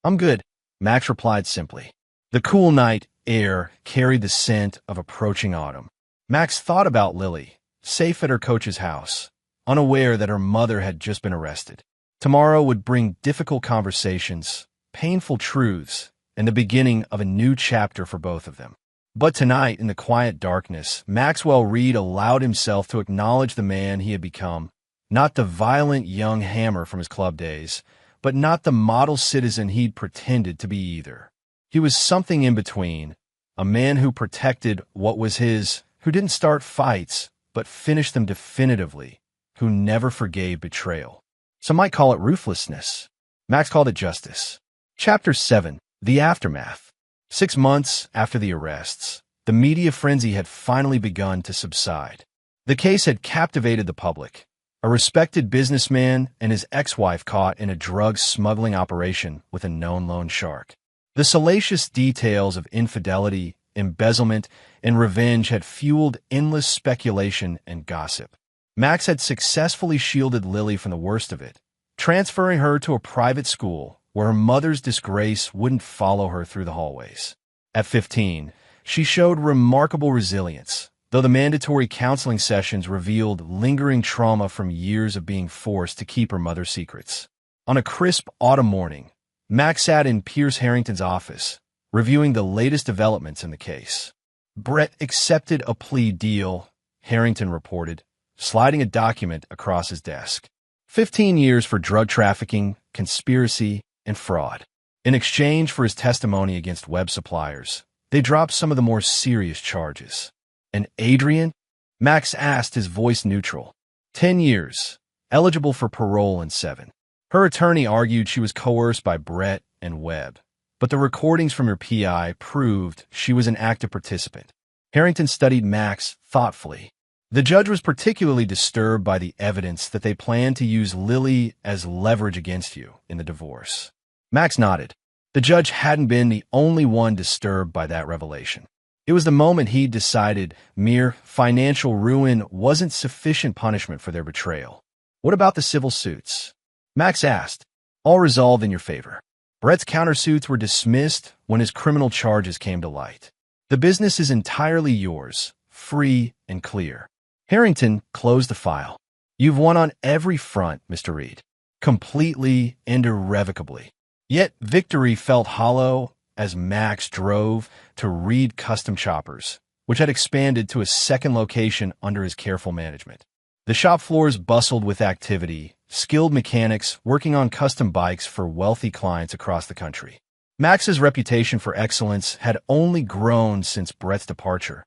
I'm good, Max replied simply. The cool night air carried the scent of approaching autumn. Max thought about Lily, safe at her coach's house, unaware that her mother had just been arrested. Tomorrow would bring difficult conversations, painful truths, and the beginning of a new chapter for both of them. But tonight, in the quiet darkness, Maxwell Reed allowed himself to acknowledge the man he had become, not the violent young hammer from his club days, but not the model citizen he'd pretended to be either. He was something in between, a man who protected what was his, who didn't start fights, but finished them definitively, who never forgave betrayal. Some might call it ruthlessness. Max called it justice. Chapter 7. The Aftermath. 6 months after the arrests, the media frenzy had finally begun to subside. The case had captivated the public. A respected businessman and his ex-wife caught in a drug smuggling operation with a known loan shark. The salacious details of infidelity, embezzlement, and revenge had fueled endless speculation and gossip. Max had successfully shielded Lily from the worst of it, transferring her to a private school where her mother's disgrace wouldn't follow her through the hallways. At 15, she showed remarkable resilience, though the mandatory counseling sessions revealed lingering trauma from years of being forced to keep her mother's secrets. On a crisp autumn morning, Max sat in Pierce Harrington's office, reviewing the latest developments in the case. Brett accepted a plea deal, Harrington reported, sliding a document across his desk. 15 years for drug trafficking, conspiracy, and fraud. In exchange for his testimony against Webb suppliers, they dropped some of the more serious charges. And Adrian? Max asked, his voice neutral. 10 years, eligible for parole in 7. Her attorney argued she was coerced by Brett and Webb, but the recordings from her PI proved she was an active participant. Harrington studied Max thoughtfully. The judge was particularly disturbed by the evidence that they planned to use Lily as leverage against you in the divorce. Max nodded. The judge hadn't been the only one disturbed by that revelation. It was the moment he'd decided mere financial ruin wasn't sufficient punishment for their betrayal. What about the civil suits? Max asked. All resolved in your favor. Brett's countersuits were dismissed when his criminal charges came to light. The business is entirely yours, free and clear. Harrington closed the file. You've won on every front, Mr. Reed. Completely and irrevocably. Yet victory felt hollow as Max drove to Reed Custom Choppers, which had expanded to a second location under his careful management. The shop floors bustled with activity, skilled mechanics working on custom bikes for wealthy clients across the country. Max's reputation for excellence had only grown since Brett's departure,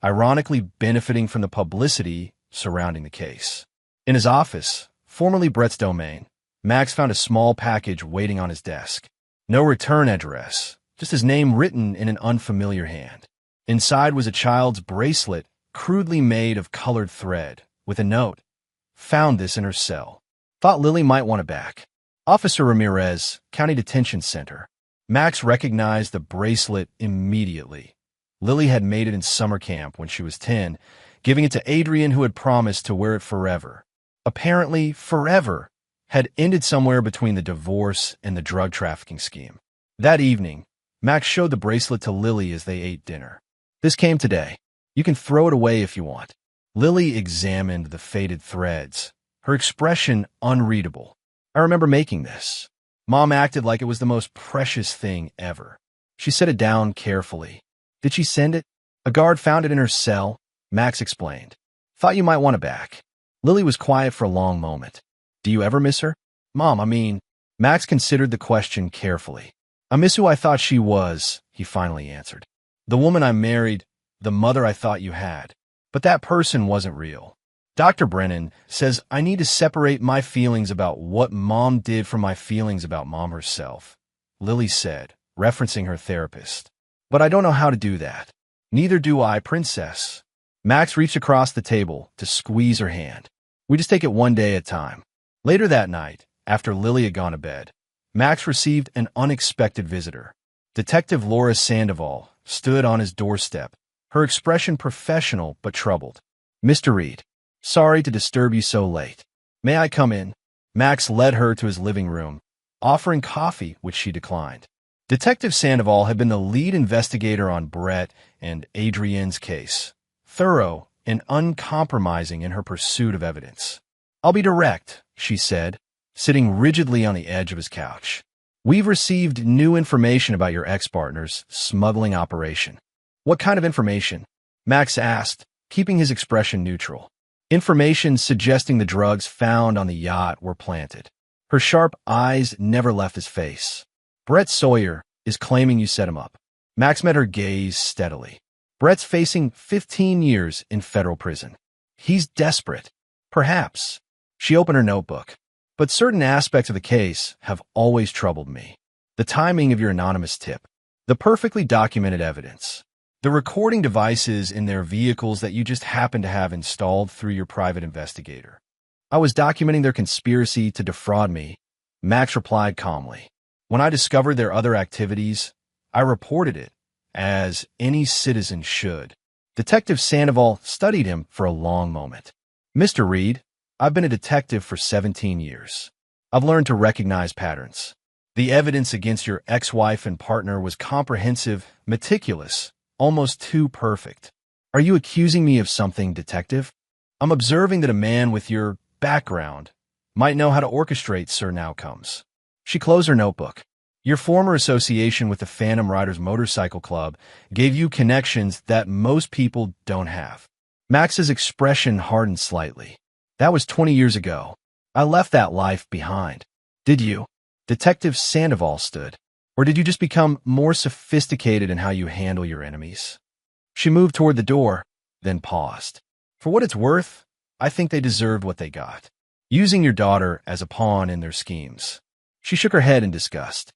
ironically benefiting from the publicity surrounding the case. In his office, formerly Brett's domain, Max found a small package waiting on his desk. No return address, just his name written in an unfamiliar hand. Inside was a child's bracelet, crudely made of colored thread, with a note. Found this in her cell. Thought Lily might want it back. Officer Ramirez, County Detention Center. Max recognized the bracelet immediately. Lily had made it in summer camp when she was 10, giving it to Adrian, who had promised to wear it forever. Apparently, forever had ended somewhere between the divorce and the drug trafficking scheme. That evening, Max showed the bracelet to Lily as they ate dinner. This came today. You can throw it away if you want. Lily examined the faded threads, her expression unreadable. I remember making this. Mom acted like it was the most precious thing ever. She set it down carefully. Did she send it? A guard found it in her cell, Max explained. Thought you might want it back. Lily was quiet for a long moment. Do you ever miss her? Mom, Max considered the question carefully. I miss who I thought she was, he finally answered. The woman I married, the mother I thought you had. But that person wasn't real. Dr. Brennan says I need to separate my feelings about what Mom did from my feelings about Mom herself, Lily said, referencing her therapist. But I don't know how to do that. Neither do I, Princess. Max reached across the table to squeeze her hand. We just take it one day at a time. Later that night, after Lily had gone to bed, Max received an unexpected visitor. Detective Laura Sandoval stood on his doorstep, her expression professional but troubled. Mr. Reed, sorry to disturb you so late. May I come in? Max led her to his living room, offering coffee, which she declined. Detective Sandoval had been the lead investigator on Brett and Adrienne's case, thorough and uncompromising in her pursuit of evidence. I'll be direct, she said, sitting rigidly on the edge of his couch. We've received new information about your ex-partner's smuggling operation. What kind of information? Max asked, keeping his expression neutral. Information suggesting the drugs found on the yacht were planted. Her sharp eyes never left his face. Brett Sawyer is claiming you set him up. Max met her gaze steadily. Brett's facing 15 years in federal prison. He's desperate. Perhaps. She opened her notebook. But certain aspects of the case have always troubled me. The timing of your anonymous tip. The perfectly documented evidence. The recording devices in their vehicles that you just happen to have installed through your private investigator. I was documenting their conspiracy to defraud me, Max replied calmly. When I discovered their other activities, I reported it, as any citizen should. Detective Sandoval studied him for a long moment. Mr. Reed, I've been a detective for 17 years. I've learned to recognize patterns. The evidence against your ex-wife and partner was comprehensive, meticulous, almost too perfect. Are you accusing me of something, detective? I'm observing that a man with your background might know how to orchestrate certain outcomes. She closed her notebook. Your former association with the Phantom Riders Motorcycle Club gave you connections that most people don't have. Max's expression hardened slightly. That was 20 years ago. I left that life behind. Did you? Detective Sandoval stood. Or did you just become more sophisticated in how you handle your enemies? She moved toward the door, then paused. For what it's worth, I think they deserved what they got. Using your daughter as a pawn in their schemes. She shook her head in disgust.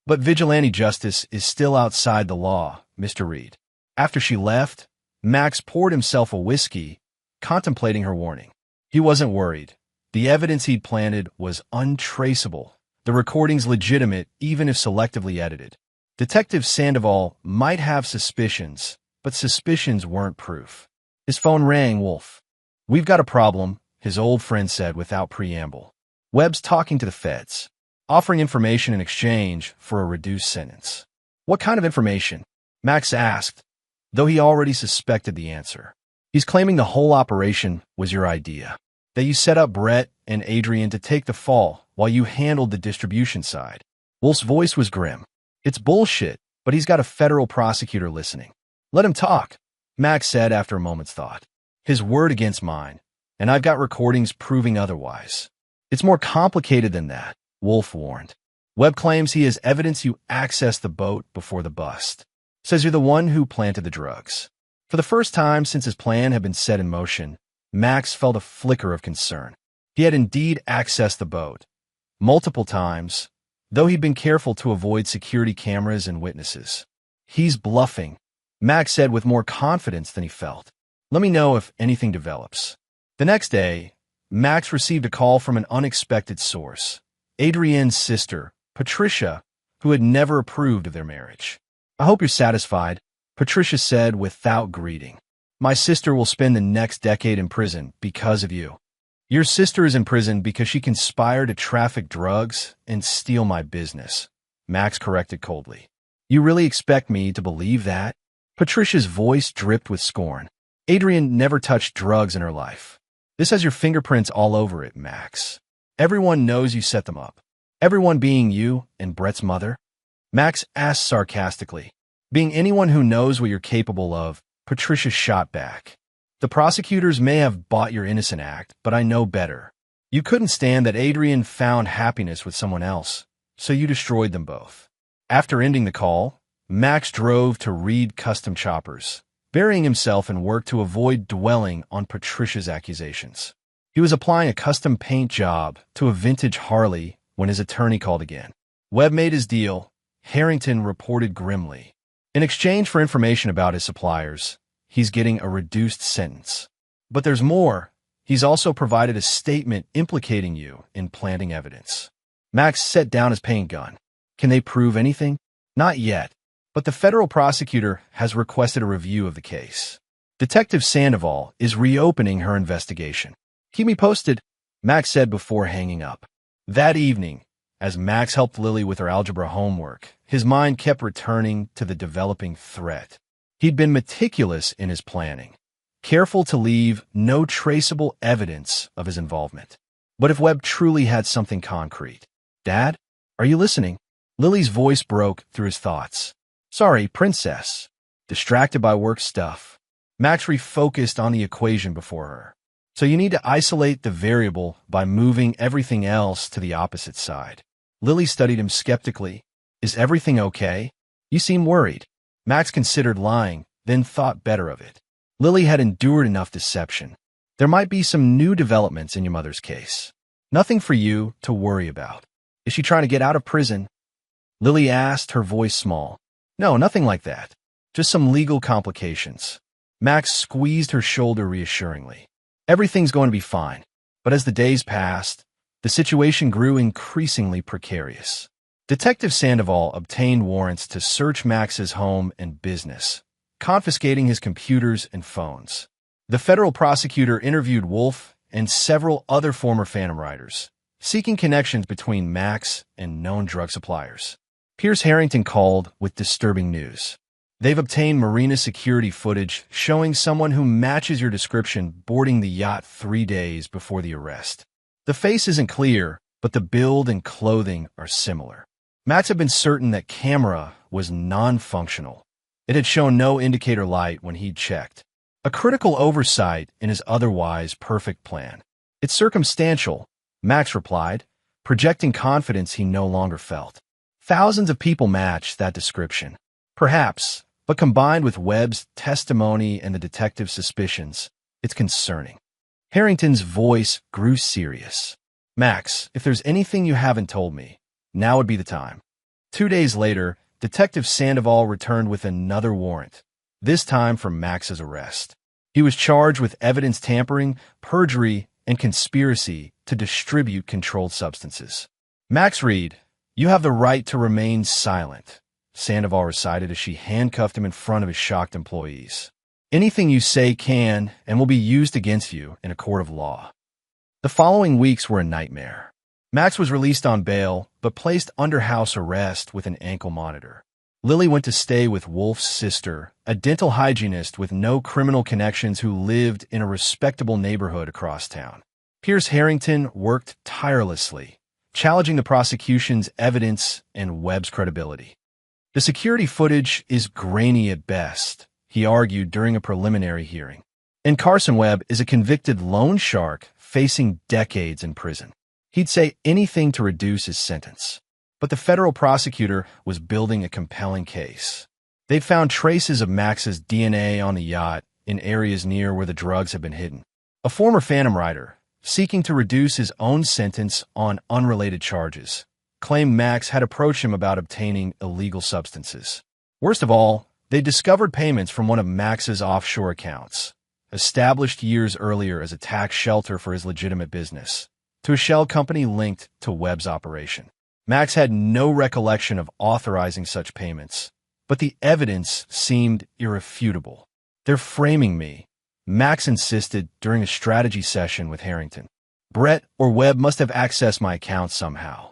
But vigilante justice is still outside the law, Mr. Reed. After she left, Max poured himself a whiskey, contemplating her warning. He wasn't worried. The evidence he'd planted was untraceable. The recordings legitimate, even if selectively edited. Detective Sandoval might have suspicions, but suspicions weren't proof. His phone rang. Wolf. We've got a problem, his old friend said without preamble. Webb's talking to the feds, offering information in exchange for a reduced sentence. What kind of information? Max asked, though he already suspected the answer. He's claiming the whole operation was your idea. That you set up Brett and Adrian to take the fall while you handled the distribution side. Wolf's voice was grim. It's bullshit, but he's got a federal prosecutor listening. Let him talk, Max said after a moment's thought. His word against mine, and I've got recordings proving otherwise. It's more complicated than that, Wolf warned. Webb claims he has evidence you accessed the boat before the bust. Says you're the one who planted the drugs. For the first time since his plan had been set in motion, Max felt a flicker of concern. He had indeed accessed the boat. Multiple times, though he'd been careful to avoid security cameras and witnesses. He's bluffing, Max said with more confidence than he felt. Let me know if anything develops. The next day, Max received a call from an unexpected source. Adrienne's sister, Patricia, who had never approved of their marriage. I hope you're satisfied, Patricia said without greeting. My sister will spend the next decade in prison because of you. Your sister is in prison because she conspired to traffic drugs and steal my business, Max corrected coldly. You really expect me to believe that? Patricia's voice dripped with scorn. Adrienne never touched drugs in her life. This has your fingerprints all over it, Max. Everyone knows you set them up. Everyone being you and Brett's mother? Max asked sarcastically. Being anyone who knows what you're capable of, Patricia shot back. The prosecutors may have bought your innocent act, but I know better. You couldn't stand that Adrienne found happiness with someone else, so you destroyed them both. After ending the call, Max drove to Reed Custom Choppers, burying himself in work to avoid dwelling on Patricia's accusations. He was applying a custom paint job to a vintage Harley when his attorney called again. Webb made his deal, Harrington reported grimly. In exchange for information about his suppliers, he's getting a reduced sentence. But there's more. He's also provided a statement implicating you in planting evidence. Max set down his paint gun. Can they prove anything? Not yet, but the federal prosecutor has requested a review of the case. Detective Sandoval is reopening her investigation. Keep me posted, Max said before hanging up. That evening, as Max helped Lily with her algebra homework, his mind kept returning to the developing threat. He'd been meticulous in his planning, careful to leave no traceable evidence of his involvement. But if Webb truly had something concrete? Dad, are you listening? Lily's voice broke through his thoughts. Sorry, princess. Distracted by work stuff. Max refocused on the equation before her. So you need to isolate the variable by moving everything else to the opposite side. Lily studied him skeptically. Is everything okay? You seem worried. Max considered lying, then thought better of it. Lily had endured enough deception. There might be some new developments in your mother's case. Nothing for you to worry about. Is she trying to get out of prison? Lily asked, her voice small. No, nothing like that. Just some legal complications. Max squeezed her shoulder reassuringly. Everything's going to be fine. But as the days passed, the situation grew increasingly precarious. Detective Sandoval obtained warrants to search Max's home and business, confiscating his computers and phones. The federal prosecutor interviewed Wolf and several other former Phantom Riders, seeking connections between Max and known drug suppliers. Pierce Harrington called with disturbing news. They've obtained marina security footage showing someone who matches your description boarding the yacht 3 days before the arrest. The face isn't clear, but the build and clothing are similar. Max had been certain that camera was non-functional. It had shown no indicator light when he'd checked. A critical oversight in his otherwise perfect plan. It's circumstantial, Max replied, projecting confidence he no longer felt. Thousands of people matched that description. Perhaps, but combined with Webb's testimony and the detective's suspicions, it's concerning. Harrington's voice grew serious. Max, if there's anything you haven't told me, now would be the time. 2 days later, Detective Sandoval returned with another warrant, this time for Max's arrest. He was charged with evidence tampering, perjury, and conspiracy to distribute controlled substances. Max Reed, you have the right to remain silent, Sandoval recited as she handcuffed him in front of his shocked employees. Anything you say can and will be used against you in a court of law. The following weeks were a nightmare. Max was released on bail, but placed under house arrest with an ankle monitor. Lily went to stay with Wolf's sister, a dental hygienist with no criminal connections who lived in a respectable neighborhood across town. Pierce Harrington worked tirelessly, challenging the prosecution's evidence and Webb's credibility. The security footage is grainy at best, he argued during a preliminary hearing. And Carson Webb is a convicted loan shark facing decades in prison. He'd say anything to reduce his sentence. But the federal prosecutor was building a compelling case. They'd found traces of Max's DNA on the yacht in areas near where the drugs had been hidden. A former Phantom Rider, seeking to reduce his own sentence on unrelated charges, claimed Max had approached him about obtaining illegal substances. Worst of all, they discovered payments from one of Max's offshore accounts, established years earlier as a tax shelter for his legitimate business, to a shell company linked to Webb's operation. Max had no recollection of authorizing such payments, but the evidence seemed irrefutable. "They're framing me," Max insisted during a strategy session with Harrington. "Brett or Webb must have accessed my account somehow."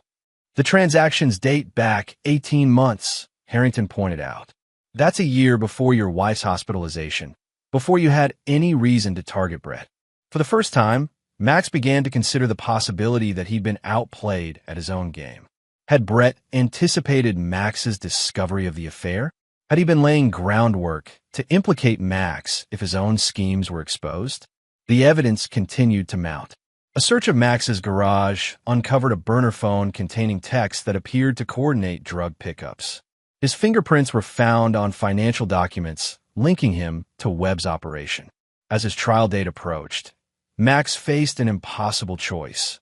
"The transactions date back 18 months, Harrington pointed out. "That's a year before your wife's hospitalization, before you had any reason to target Brett." For the first time, Max began to consider the possibility that he'd been outplayed at his own game. Had Brett anticipated Max's discovery of the affair? Had he been laying groundwork to implicate Max if his own schemes were exposed? The evidence continued to mount. A search of Max's garage uncovered a burner phone containing texts that appeared to coordinate drug pickups. His fingerprints were found on financial documents linking him to Webb's operation. As his trial date approached, Max faced an impossible choice: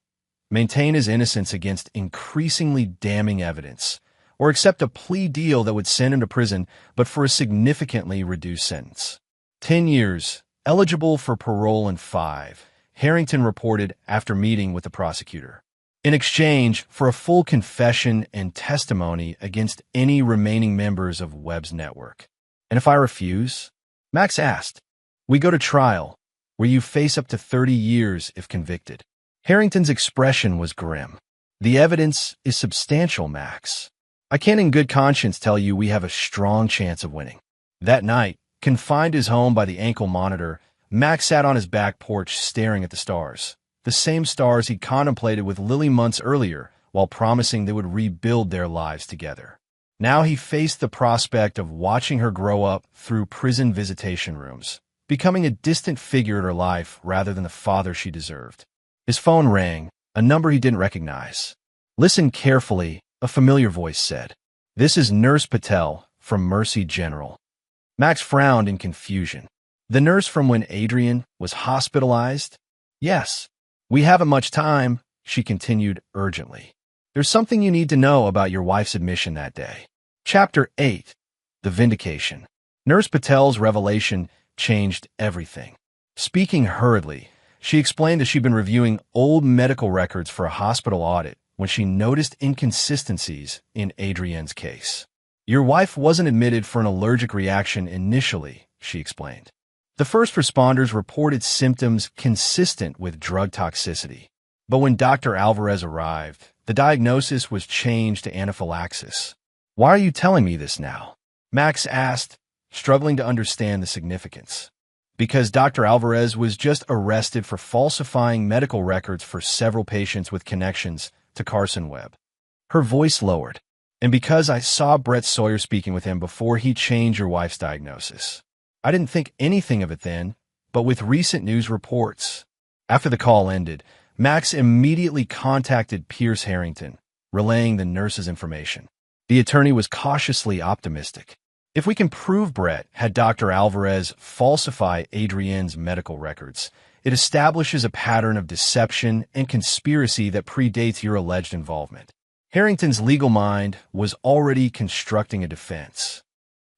maintain his innocence against increasingly damning evidence, or accept a plea deal that would send him to prison but for a significantly reduced sentence. 10 years, eligible for parole in 5, Harrington reported after meeting with the prosecutor, in exchange for a full confession and testimony against any remaining members of Webb's network. "And if I refuse?" Max asked. "We go to trial, where you face up to 30 years if convicted." Harrington's expression was grim. "The evidence is substantial, Max. I can't in good conscience tell you we have a strong chance of winning." That night, confined to his home by the ankle monitor, Max sat on his back porch staring at the stars, the same stars he'd contemplated with Lily months earlier while promising they would rebuild their lives together. Now he faced the prospect of watching her grow up through prison visitation rooms, becoming a distant figure in her life rather than the father she deserved. His phone rang, a number he didn't recognize. "Listen carefully," a familiar voice said. "This is Nurse Patel from Mercy General." Max frowned in confusion. "The nurse from when Adrian was hospitalized?" "Yes. We haven't much time," she continued urgently. "There's something you need to know about your wife's admission that day." Chapter 8. The Vindication. Nurse Patel's revelation changed everything. Speaking hurriedly, she explained that she'd been reviewing old medical records for a hospital audit when she noticed inconsistencies in Adrienne's case. "Your wife wasn't admitted for an allergic reaction initially," she explained. "The first responders reported symptoms consistent with drug toxicity. But when Dr. Alvarez arrived, the diagnosis was changed to anaphylaxis." "Why are you telling me this now?" Max asked, struggling to understand the significance. "Because Dr. Alvarez was just arrested for falsifying medical records for several patients with connections to Carson Webb." Her voice lowered. "And because I saw Brett Sawyer speaking with him before he changed your wife's diagnosis. I didn't think anything of it then, but with recent news reports." After the call ended, Max immediately contacted Pierce Harrington, relaying the nurse's information. The attorney was cautiously optimistic. "If we can prove Brett had Dr. Alvarez falsify Adrienne's medical records, it establishes a pattern of deception and conspiracy that predates your alleged involvement." Harrington's legal mind was already constructing a defense.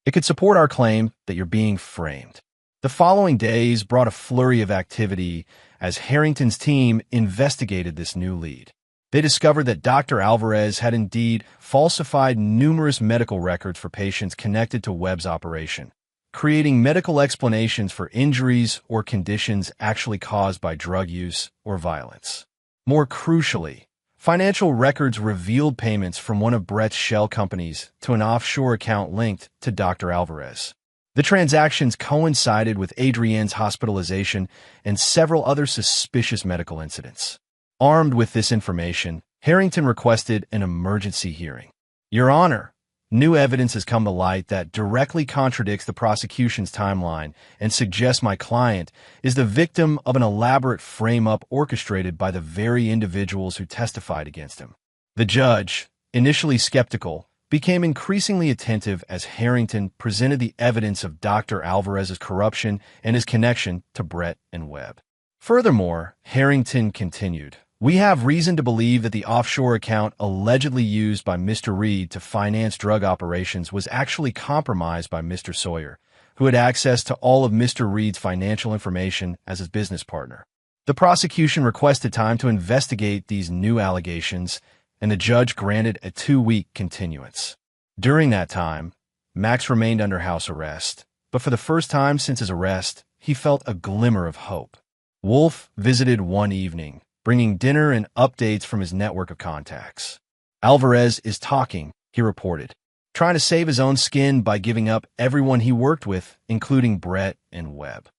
"It could support our claim that you're being framed." The following days brought a flurry of activity as Harrington's team investigated this new lead. They discovered that Dr. Alvarez had indeed falsified numerous medical records for patients connected to Webb's operation, creating medical explanations for injuries or conditions actually caused by drug use or violence. More crucially, financial records revealed payments from one of Brett's shell companies to an offshore account linked to Dr. Alvarez. The transactions coincided with Adrienne's hospitalization and several other suspicious medical incidents. Armed with this information, Harrington requested an emergency hearing. "Your Honor," New evidence has come to light that directly contradicts the prosecution's timeline and suggests my client is the victim of an elaborate frame-up orchestrated by the very individuals who testified against him. The judge, initially skeptical, became increasingly attentive as Harrington presented the evidence of Dr. Alvarez's corruption and his connection to Brett and Webb. Furthermore, Harrington continued, "We have reason to believe that the offshore account allegedly used by Mr. Reed to finance drug operations was actually compromised by Mr. Sawyer, who had access to all of Mr. Reed's financial information as his business partner." The prosecution requested time to investigate these new allegations, and the judge granted a 2-week continuance. During that time, Max remained under house arrest, but for the first time since his arrest, he felt a glimmer of hope. Wolf visited one evening, bringing dinner and updates from his network of contacts. "Alvarez is talking," he reported, "trying to save his own skin by giving up everyone he worked with, including Brett and Webb."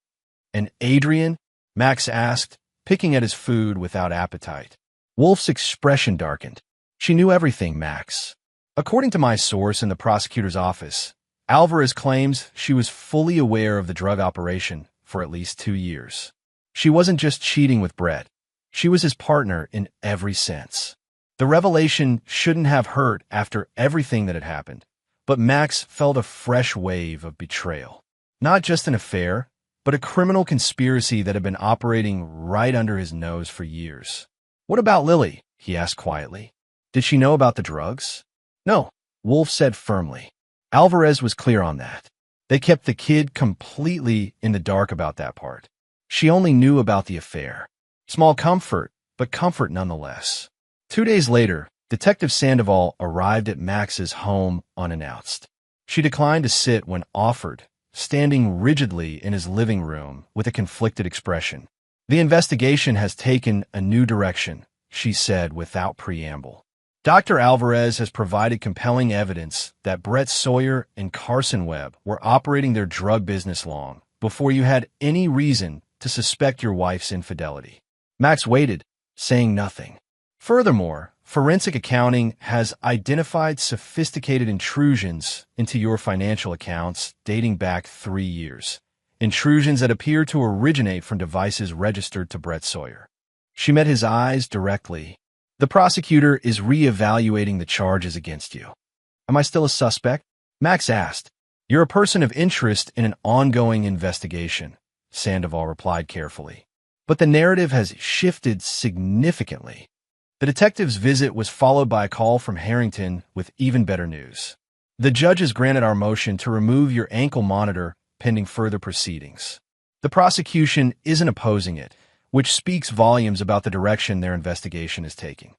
"And Adrian?" Max asked, picking at his food without appetite. Wolf's expression darkened. "She knew everything, Max. According to my source in the prosecutor's office, Alvarez claims she was fully aware of the drug operation for at least 2 years. She wasn't just cheating with Brett. She was his partner in every sense." The revelation shouldn't have hurt after everything that had happened, but Max felt a fresh wave of betrayal. Not just an affair, but a criminal conspiracy that had been operating right under his nose for years. "What about Lily?" he asked quietly. "Did she know about the drugs?" "No," Wolf said firmly. Alvarez was clear on that. They kept the kid completely in the dark about that part. She only knew about the affair. Small comfort, but comfort nonetheless. 2 days later, Detective Sandoval arrived at Max's home unannounced. She declined to sit when offered, standing rigidly in his living room with a conflicted expression. "The investigation has taken a new direction," she said without preamble. "Dr. Alvarez has provided compelling evidence that Brett Sawyer and Carson Webb were operating their drug business long before you had any reason to suspect your wife's infidelity." Max waited, saying nothing. "Furthermore, forensic accounting has identified sophisticated intrusions into your financial accounts dating back 3 years. Intrusions that appear to originate from devices registered to Brett Sawyer." She met his eyes directly. "The prosecutor is re-evaluating the charges against you." "Am I still a suspect?" Max asked. "You're a person of interest in an ongoing investigation," Sandoval replied carefully. "But the narrative has shifted significantly." The detective's visit was followed by a call from Harrington with even better news. "The judge has granted our motion to remove your ankle monitor pending further proceedings." The prosecution isn't opposing it, which speaks volumes about the direction their investigation is taking.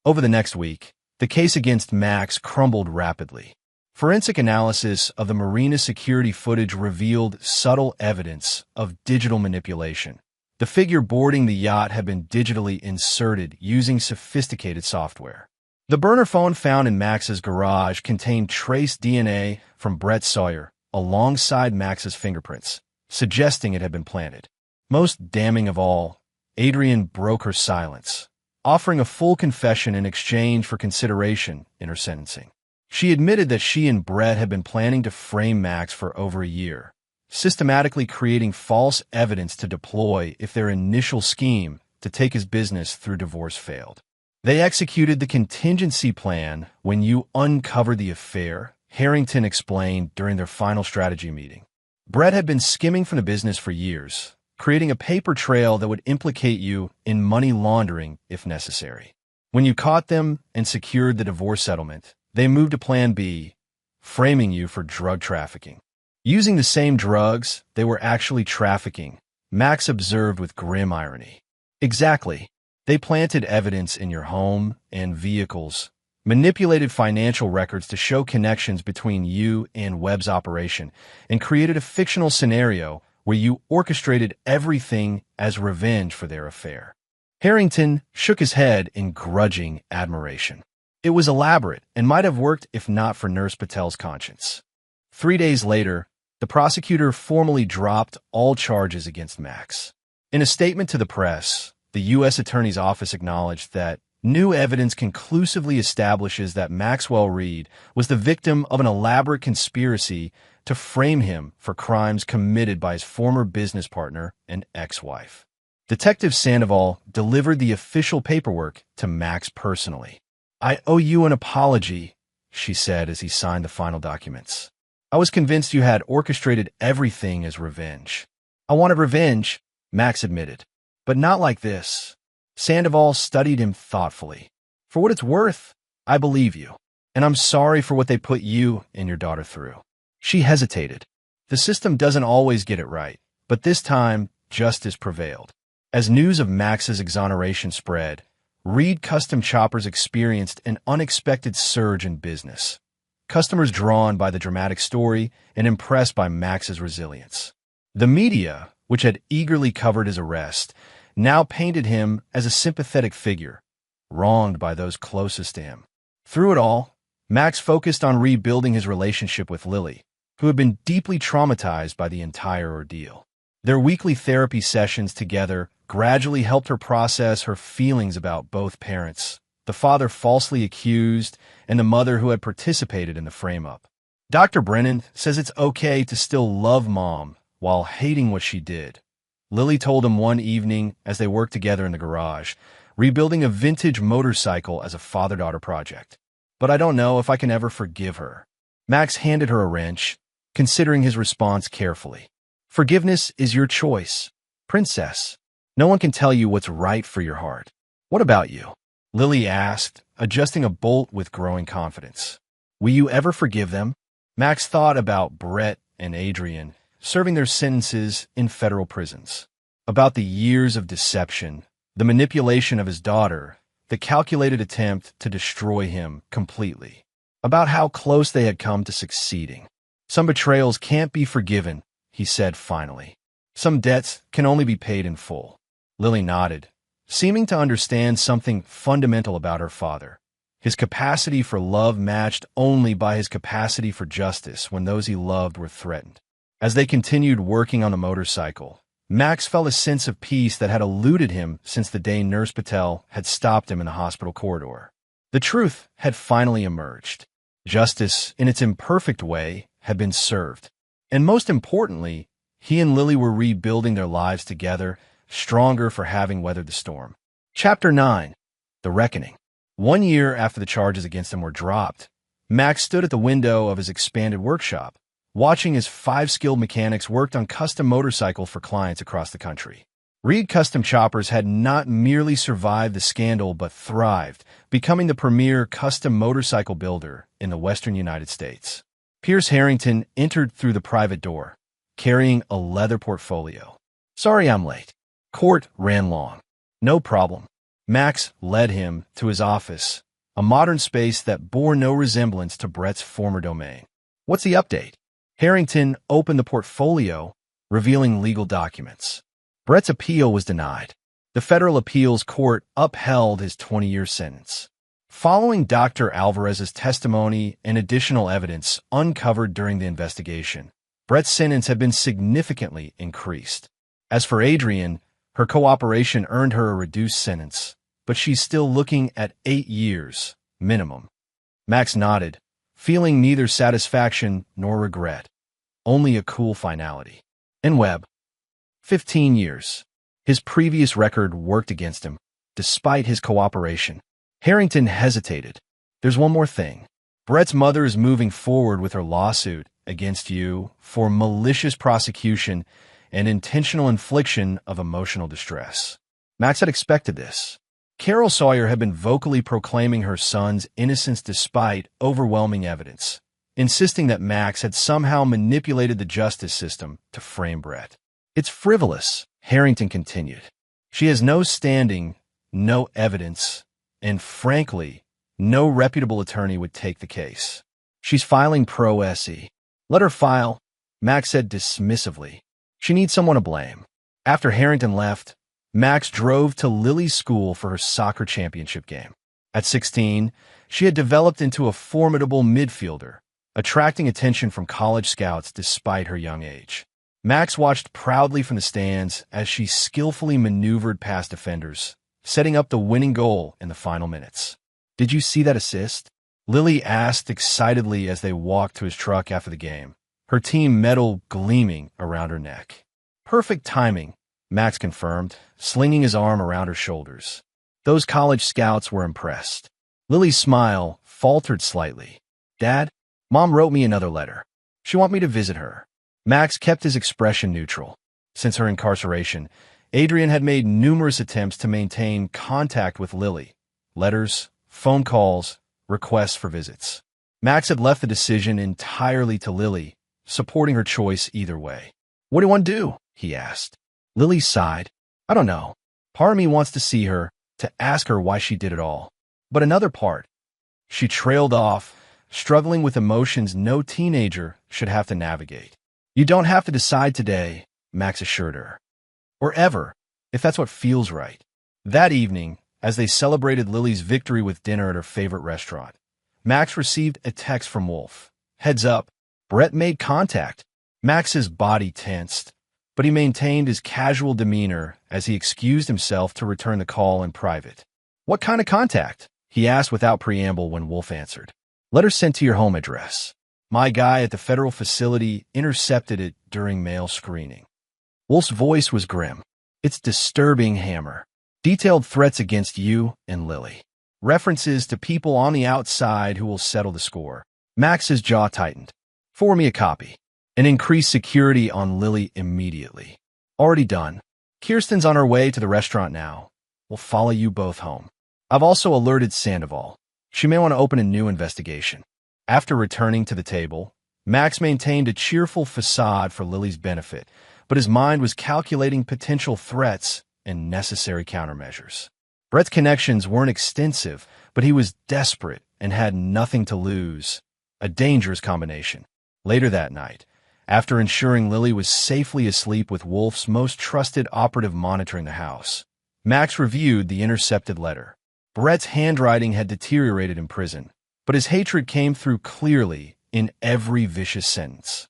Over the next week, the case against Max crumbled rapidly. Forensic analysis of the marina security footage revealed subtle evidence of digital manipulation. The figure boarding the yacht had been digitally inserted using sophisticated software. The burner phone found in Max's garage contained trace DNA from Brett Sawyer alongside Max's fingerprints, suggesting it had been planted. Most damning of all, Adrian broke her silence, offering a full confession in exchange for consideration in her sentencing. She admitted that she and Brett had been planning to frame Max for over a year, systematically creating false evidence to deploy if their initial scheme to take his business through divorce failed. "They executed the contingency plan when you uncovered the affair," Harrington explained during their final strategy meeting. "Brett had been skimming from the business for years, creating a paper trail that would implicate you in money laundering if necessary. When you caught them and secured the divorce settlement, they moved to Plan B, framing you for drug trafficking. Using the same drugs they were actually trafficking," Max observed with grim irony. "Exactly. They planted evidence in your home and vehicles, manipulated financial records to show connections between you and Webb's operation, and created a fictional scenario where you orchestrated everything as revenge for their affair." Harrington shook his head in grudging admiration. It was elaborate and might have worked if not for Nurse Patel's conscience. 3 days later, the prosecutor formally dropped all charges against Max. In a statement to the press, the U.S. Attorney's Office acknowledged that New evidence conclusively establishes that Maxwell Reed was the victim of an elaborate conspiracy to frame him for crimes committed by his former business partner and ex-wife. Detective Sandoval delivered the official paperwork to Max personally. "I owe you an apology," she said as he signed the final documents. "I was convinced you had orchestrated everything as revenge." "I wanted revenge," Max admitted, "but not like this." Sandoval studied him thoughtfully. "For what it's worth, I believe you, and I'm sorry for what they put you and your daughter through." She hesitated. The system doesn't always get it right, but this time, justice prevailed. As news of Max's exoneration spread, Reed Custom Choppers experienced an unexpected surge in business. Customers drawn by the dramatic story and impressed by Max's resilience. The media, which had eagerly covered his arrest, now painted him as a sympathetic figure, wronged by those closest to him. Through it all, Max focused on rebuilding his relationship with Lily, who had been deeply traumatized by the entire ordeal. Their weekly therapy sessions together gradually helped her process her feelings about both parents, the father falsely accused and the mother who had participated in the frame-up. Dr. Brennan says it's okay to still love Mom while hating what she did. Lily told him one evening as they worked together in the garage, rebuilding a vintage motorcycle as a father-daughter project. "But I don't know if I can ever forgive her." Max handed her a wrench, considering his response carefully. "Forgiveness is your choice, princess. No one can tell you what's right for your heart." "What about you?" Lily asked, adjusting a bolt with growing confidence. "Will you ever forgive them?" Max thought about Brett and Adrian serving their sentences in federal prisons, about the years of deception, the manipulation of his daughter, the calculated attempt to destroy him completely, about how close they had come to succeeding. "Some betrayals can't be forgiven," he said finally. "Some debts can only be paid in full." Lily nodded, seeming to understand something fundamental about her father. His capacity for love matched only by his capacity for justice when those he loved were threatened. As they continued working on the motorcycle, Max felt a sense of peace that had eluded him since the day Nurse Patel had stopped him in the hospital corridor. The truth had finally emerged. Justice, in its imperfect way, had been served. And most importantly, he and Lily were rebuilding their lives together, stronger for having weathered the storm. Chapter 9. The Reckoning. 1 year after the charges against him were dropped, Max stood at the window of his expanded workshop, watching as 5 skilled mechanics worked on custom motorcycles for clients across the country. Reed Custom Choppers had not merely survived the scandal but thrived, becoming the premier custom motorcycle builder in the western United States. Pierce Harrington entered through the private door, carrying a leather portfolio. "Sorry I'm late. Court ran long." "No problem." Max led him to his office, a modern space that bore no resemblance to Brett's former domain. "What's the update?" Harrington opened the portfolio, revealing legal documents. Brett's appeal was denied. The federal appeals court upheld his 20-year sentence. Following Dr. Alvarez's testimony and additional evidence uncovered during the investigation, Brett's sentence had been significantly increased. As for Adrian, her cooperation earned her a reduced sentence, but she's still looking at 8 years, minimum. Max nodded, feeling neither satisfaction nor regret, only a cool finality. And Webb, 15 years. His previous record worked against him, despite his cooperation. Harrington hesitated. "There's one more thing. Brett's mother is moving forward with her lawsuit against you for malicious prosecution and intentional infliction of emotional distress." Max had expected this. Carol Sawyer had been vocally proclaiming her son's innocence despite overwhelming evidence, insisting that Max had somehow manipulated the justice system to frame Brett. "It's frivolous," Harrington continued. "She has no standing, no evidence, and frankly, no reputable attorney would take the case. She's filing pro se." "Let her file," Max said dismissively. "She needs someone to blame." After Harrington left, Max drove to Lily's school for her soccer championship game. At 16, she had developed into a formidable midfielder, attracting attention from college scouts despite her young age. Max watched proudly from the stands as she skillfully maneuvered past defenders, setting up the winning goal in the final minutes. "Did you see that assist?" Lily asked excitedly as they walked to his truck after the game, her team medal gleaming around her neck. "Perfect timing," Max confirmed, slinging his arm around her shoulders. Those college scouts were impressed. Lily's smile faltered slightly. "Dad, Mom wrote me another letter. She wants me to visit her." Max kept his expression neutral. Since her incarceration, Adrian had made numerous attempts to maintain contact with Lily. Letters, phone calls, requests for visits. Max had left the decision entirely to Lily, supporting her choice either way. "What do you want to do?" he asked. Lily sighed. "I don't know. Part of me wants to see her, to ask her why she did it all. But another part." She trailed off, struggling with emotions no teenager should have to navigate. "You don't have to decide today," Max assured her. "Or ever, if that's what feels right." That evening, as they celebrated Lily's victory with dinner at her favorite restaurant, Max received a text from Wolf. "Heads up, Brett made contact." Max's body tensed, but he maintained his casual demeanor as he excused himself to return the call in private. "What kind of contact?" he asked without preamble when Wolf answered. "Letter sent to your home address. My guy at the federal facility intercepted it during mail screening." Wolf's voice was grim. "It's disturbing, Hammer. Detailed threats against you and Lily. References to people on the outside who will settle the score." Max's jaw tightened. "Forward me a copy. And increase security on Lily immediately." "Already done. Kirsten's on her way to the restaurant now. We'll follow you both home. I've also alerted Sandoval. She may want to open a new investigation." After returning to the table, Max maintained a cheerful facade for Lily's benefit, but his mind was calculating potential threats and necessary countermeasures. Brett's connections weren't extensive, but he was desperate and had nothing to lose. A dangerous combination. Later that night, after ensuring Lily was safely asleep with Wolf's most trusted operative monitoring the house, Max reviewed the intercepted letter. Brett's handwriting had deteriorated in prison, but his hatred came through clearly in every vicious sentence.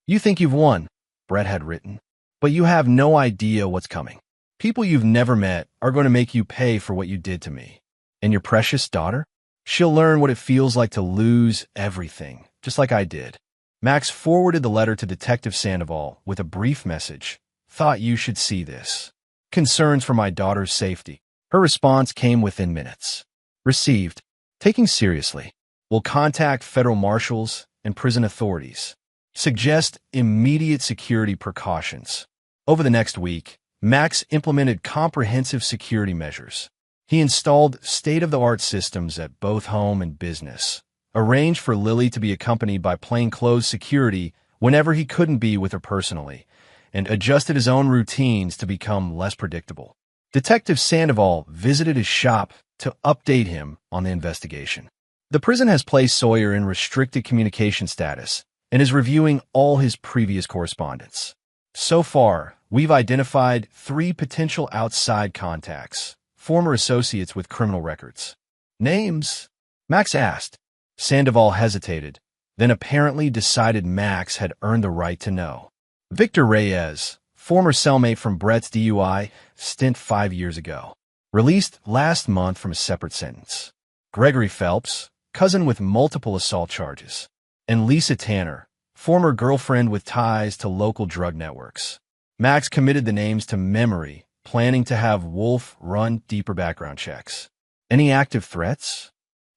"You think you've won," Brett had written, "but you have no idea what's coming. People you've never met are going to make you pay for what you did to me. And your precious daughter? She'll learn what it feels like to lose everything, just like I did." Max forwarded the letter to Detective Sandoval with a brief message. "Thought you should see this. Concerns for my daughter's safety." Her response came within minutes. "Received. Taking seriously. Will contact federal marshals and prison authorities. Suggest immediate security precautions." Over the next week, Max implemented comprehensive security measures. He installed state-of-the-art systems at both home and business, arranged for Lily to be accompanied by plainclothes security whenever he couldn't be with her personally, and adjusted his own routines to become less predictable. Detective Sandoval visited his shop to update him on the investigation. The prison has placed Sawyer in restricted communication status and is reviewing all his previous correspondence. So far, we've identified 3 potential outside contacts, former associates with criminal records. "Names?" Max asked. Sandoval hesitated, then apparently decided Max had earned the right to know. "Victor Reyes, former cellmate from Brett's DUI stint 5 years ago. Released last month from a separate sentence. Gregory Phelps, cousin with multiple assault charges. And Lisa Tanner, former girlfriend with ties to local drug networks." Max committed the names to memory, planning to have Wolf run deeper background checks. "Any active threats?"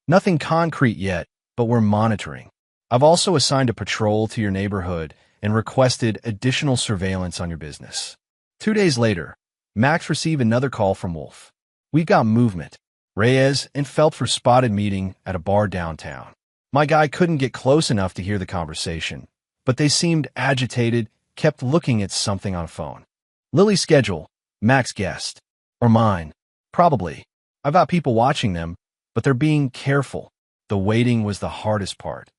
"Nothing concrete yet, but we're monitoring. I've also assigned a patrol to your neighborhood and requested additional surveillance on your business." 2 days later, Max received another call from Wolf. "We've got movement. Reyes and Phelps were spotted meeting at a bar downtown. My guy couldn't get close enough to hear the conversation, but they seemed agitated, kept looking at something on a phone." "Lily's schedule," Max guessed. "Or mine. Probably. I've got people watching them, but they're being careful." The waiting was the hardest part.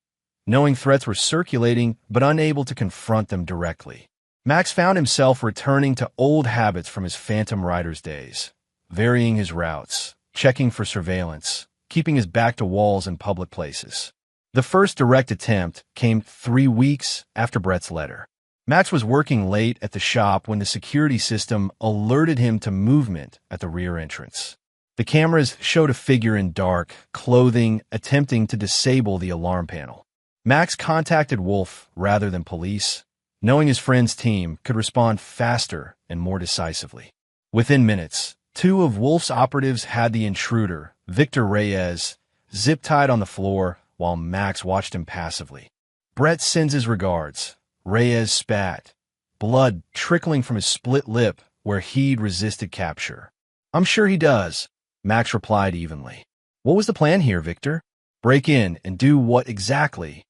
Knowing threats were circulating, but unable to confront them directly. Max found himself returning to old habits from his Phantom Riders days, varying his routes, checking for surveillance, keeping his back to walls in public places. The first direct attempt came 3 weeks after Brett's letter. Max was working late at the shop when the security system alerted him to movement at the rear entrance. The cameras showed a figure in dark clothing attempting to disable the alarm panel. Max contacted Wolf rather than police, knowing his friend's team could respond faster and more decisively. Within minutes, two of Wolf's operatives had the intruder, Victor Reyes, zip-tied on the floor while Max watched him passively. "Brett sends his regards," Reyes spat, blood trickling from his split lip where he'd resisted capture. "I'm sure he does," Max replied evenly. "What was the plan here, Victor? Break in and do what exactly?"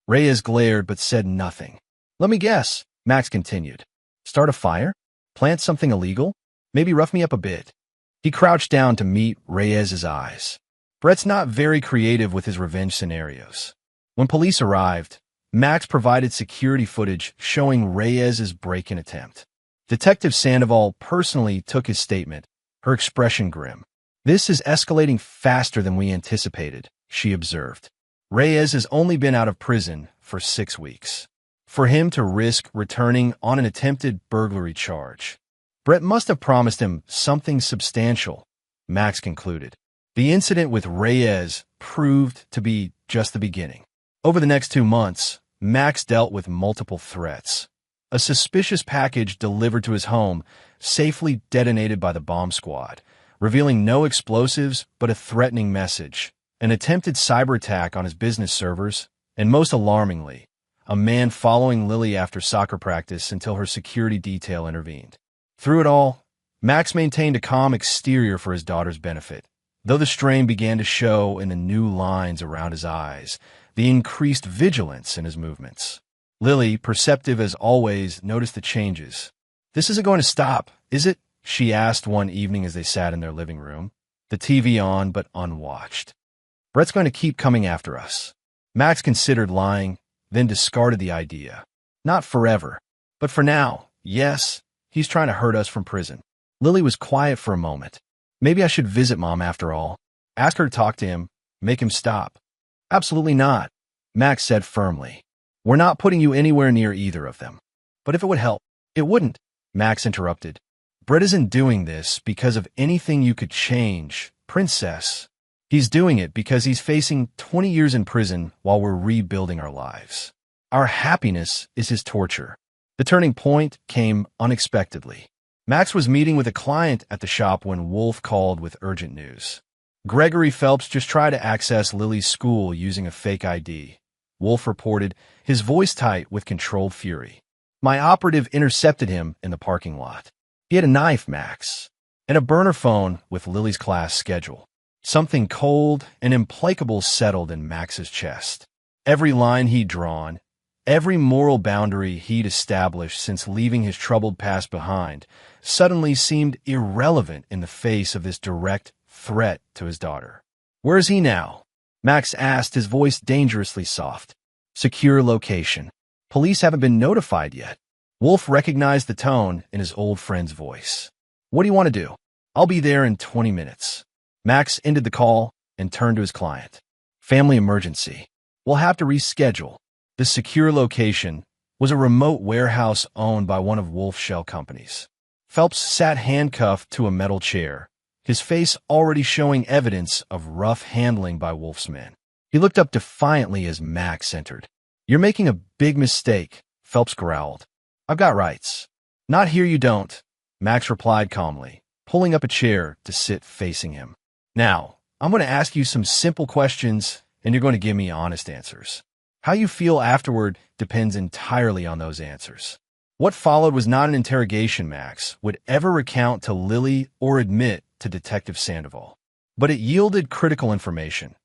Reyes glared but said nothing. "Let me guess," Max continued. "Start a fire? Plant something illegal? Maybe rough me up a bit?" He crouched down to meet Reyes's eyes. Brett's not very creative with his revenge scenarios. When police arrived, Max provided security footage showing Reyes's break-in attempt. Detective Sandoval personally took his statement, her expression grim. "This is escalating faster than we anticipated," she observed. "Reyes has only been out of prison for 6 weeks. For him to risk returning on an attempted burglary charge. Brett must have promised him something substantial," Max concluded. The incident with Reyes proved to be just the beginning. Over the next 2 months, Max dealt with multiple threats. A suspicious package delivered to his home, safely detonated by the bomb squad, revealing no explosives but a threatening message. An attempted cyber attack on his business servers, and most alarmingly, a man following Lily after soccer practice until her security detail intervened. Through it all, Max maintained a calm exterior for his daughter's benefit, though the strain began to show in the new lines around his eyes, the increased vigilance in his movements. Lily, perceptive as always, noticed the changes. "This isn't going to stop, is it?" she asked one evening as they sat in their living room, the TV on but unwatched. "Brett's going to keep coming after us." Max considered lying, then discarded the idea. "Not forever, but for now, yes, he's trying to hurt us from prison." Lily was quiet for a moment. "Maybe I should visit Mom after all. Ask her to talk to him, make him stop." "Absolutely not," Max said firmly. "We're not putting you anywhere near either of them." "But if it would help." "It wouldn't," Max interrupted. "Brett isn't doing this because of anything you could change, Princess. He's doing it because he's facing 20 years in prison while we're rebuilding our lives. Our happiness is his torture." The turning point came unexpectedly. Max was meeting with a client at the shop when Wolf called with urgent news. Gregory Phelps just tried to access Lily's school using a fake ID. Wolf reported, his voice tight with controlled fury. "My operative intercepted him in the parking lot. He had a knife, Max, and a burner phone with Lily's class schedule." Something cold and implacable settled in Max's chest. Every line he'd drawn, every moral boundary he'd established since leaving his troubled past behind, suddenly seemed irrelevant in the face of this direct threat to his daughter. "Where is he now?" Max asked, his voice dangerously soft. "Secure location. Police haven't been notified yet." Wolf recognized the tone in his old friend's voice. "What do you want to do?" "I'll be there in 20 minutes. Max ended the call and turned to his client. "Family emergency. We'll have to reschedule." The secure location was a remote warehouse owned by one of Wolf's shell companies. Phelps sat handcuffed to a metal chair, his face already showing evidence of rough handling by Wolf's men. He looked up defiantly as Max entered. "You're making a big mistake," Phelps growled. "I've got rights." "Not here you don't," Max replied calmly, pulling up a chair to sit facing him. "Now, I'm going to ask you some simple questions, and you're going to give me honest answers. How you feel afterward depends entirely on those answers." What followed was not an interrogation Max would ever recount to Lily or admit to Detective Sandoval. But it yielded critical information.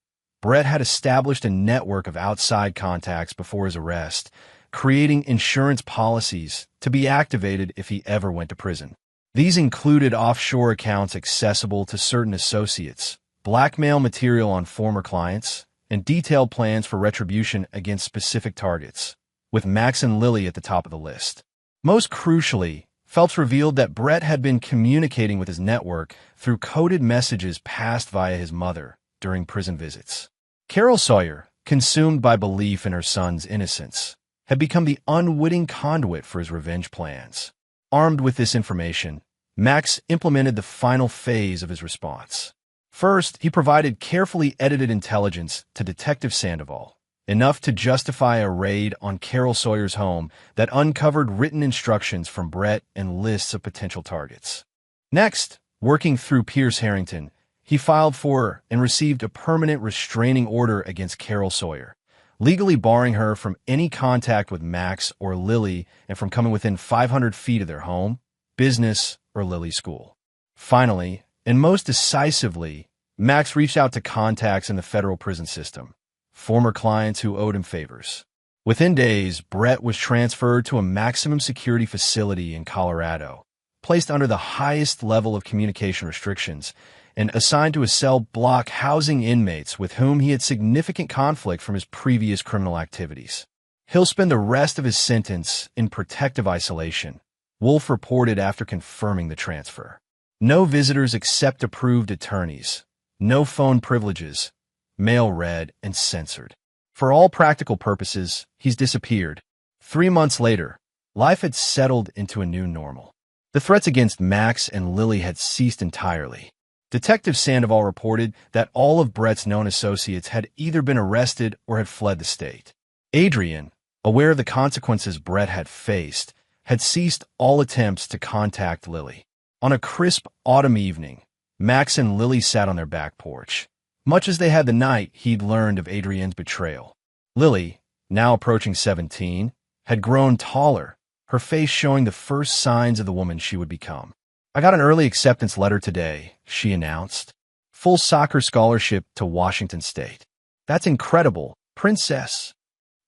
Brett had established a network of outside contacts before his arrest, creating insurance policies to be activated if he ever went to prison. These included offshore accounts accessible to certain associates, blackmail material on former clients, and detailed plans for retribution against specific targets, with Max and Lily at the top of the list. Most crucially, Phelps revealed that Brett had been communicating with his network through coded messages passed via his mother during prison visits. Carol Sawyer, consumed by belief in her son's innocence, had become the unwitting conduit for his revenge plans. Armed with this information, Max implemented the final phase of his response. First, he provided carefully edited intelligence to Detective Sandoval, enough to justify a raid on Carol Sawyer's home that uncovered written instructions from Brett and lists of potential targets. Next, working through Pierce Harrington, he filed for and received a permanent restraining order against Carol Sawyer, legally barring her from any contact with Max or Lily and from coming within 500 feet of their home, business, or Lily's school. Finally, and most decisively, Max reached out to contacts in the federal prison system, former clients who owed him favors. Within days, Brett was transferred to a maximum security facility in Colorado, placed under the highest level of communication restrictions, and assigned to a cell block housing inmates with whom he had significant conflict from his previous criminal activities. He'll spend the rest of his sentence in protective isolation, Wolf reported after confirming the transfer. No visitors except approved attorneys, no phone privileges, mail read and censored. For all practical purposes, he's disappeared. 3 months later, life had settled into a new normal. The threats against Max and Lily had ceased entirely. Detective Sandoval reported that all of Brett's known associates had either been arrested or had fled the state. Adrian, aware of the consequences Brett had faced, had ceased all attempts to contact Lily. On a crisp autumn evening, Max and Lily sat on their back porch, much as they had the night he'd learned of Adrian's betrayal. Lily, now approaching 17, had grown taller, her face showing the first signs of the woman she would become. "I got an early acceptance letter today," she announced. "Full soccer scholarship to Washington State." "That's incredible, princess."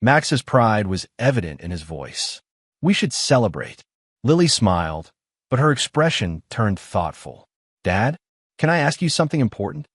Max's pride was evident in his voice. "We should celebrate." Lily smiled, but her expression turned thoughtful. "Dad, can I ask you something important?"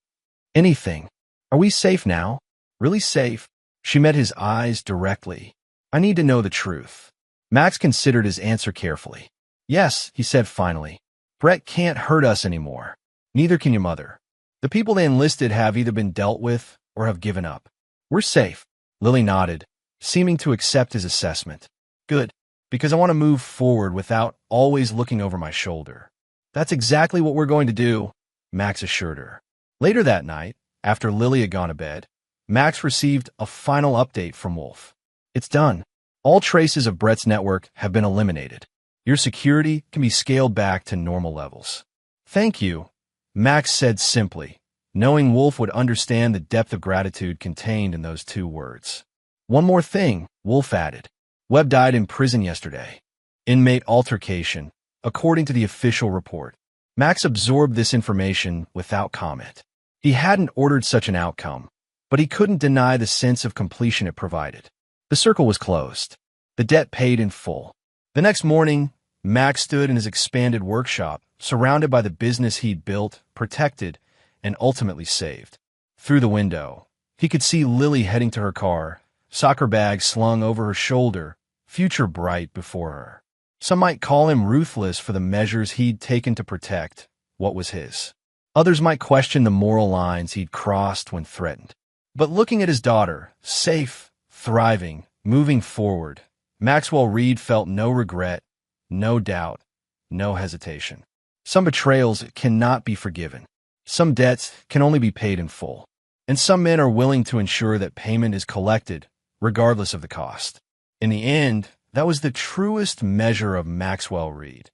"Anything. Are we safe now? Really safe?" She met his eyes directly. "I need to know the truth." Max considered his answer carefully. "Yes," he said finally. "Brett can't hurt us anymore. Neither can your mother. The people they enlisted have either been dealt with or have given up. We're safe." Lily nodded, seeming to accept his assessment. "Good, because I want to move forward without always looking over my shoulder." "That's exactly what we're going to do," Max assured her. Later that night, after Lily had gone to bed, Max received a final update from Wolf. "It's done. All traces of Brett's network have been eliminated. Your security can be scaled back to normal levels." "Thank you," Max said simply, knowing Wolf would understand the depth of gratitude contained in those 2 words. "One more thing," Wolf added. "Webb died in prison yesterday. Inmate altercation, according to the official report." Max absorbed this information without comment. He hadn't ordered such an outcome, but he couldn't deny the sense of completion it provided. The circle was closed. The debt paid in full. The next morning, Max stood in his expanded workshop, surrounded by the business he'd built, protected, and ultimately saved. Through the window, he could see Lily heading to her car, soccer bag slung over her shoulder, future bright before her. Some might call him ruthless for the measures he'd taken to protect what was his. Others might question the moral lines he'd crossed when threatened. But looking at his daughter, safe, thriving, moving forward, Maxwell Reed felt no regret, no doubt, no hesitation. Some betrayals cannot be forgiven. Some debts can only be paid in full. And some men are willing to ensure that payment is collected, regardless of the cost. In the end, that was the truest measure of Maxwell Reed.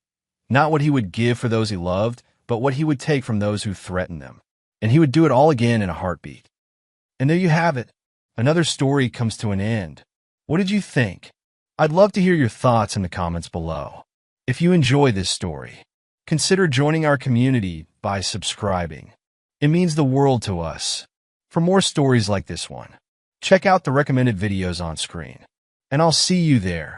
Not what he would give for those he loved, but what he would take from those who threatened them. And he would do it all again in a heartbeat. And there you have it. Another story comes to an end. What did you think? I'd love to hear your thoughts in the comments below. If you enjoy this story, consider joining our community by subscribing. It means the world to us. For more stories like this one, check out the recommended videos on screen. And I'll see you there.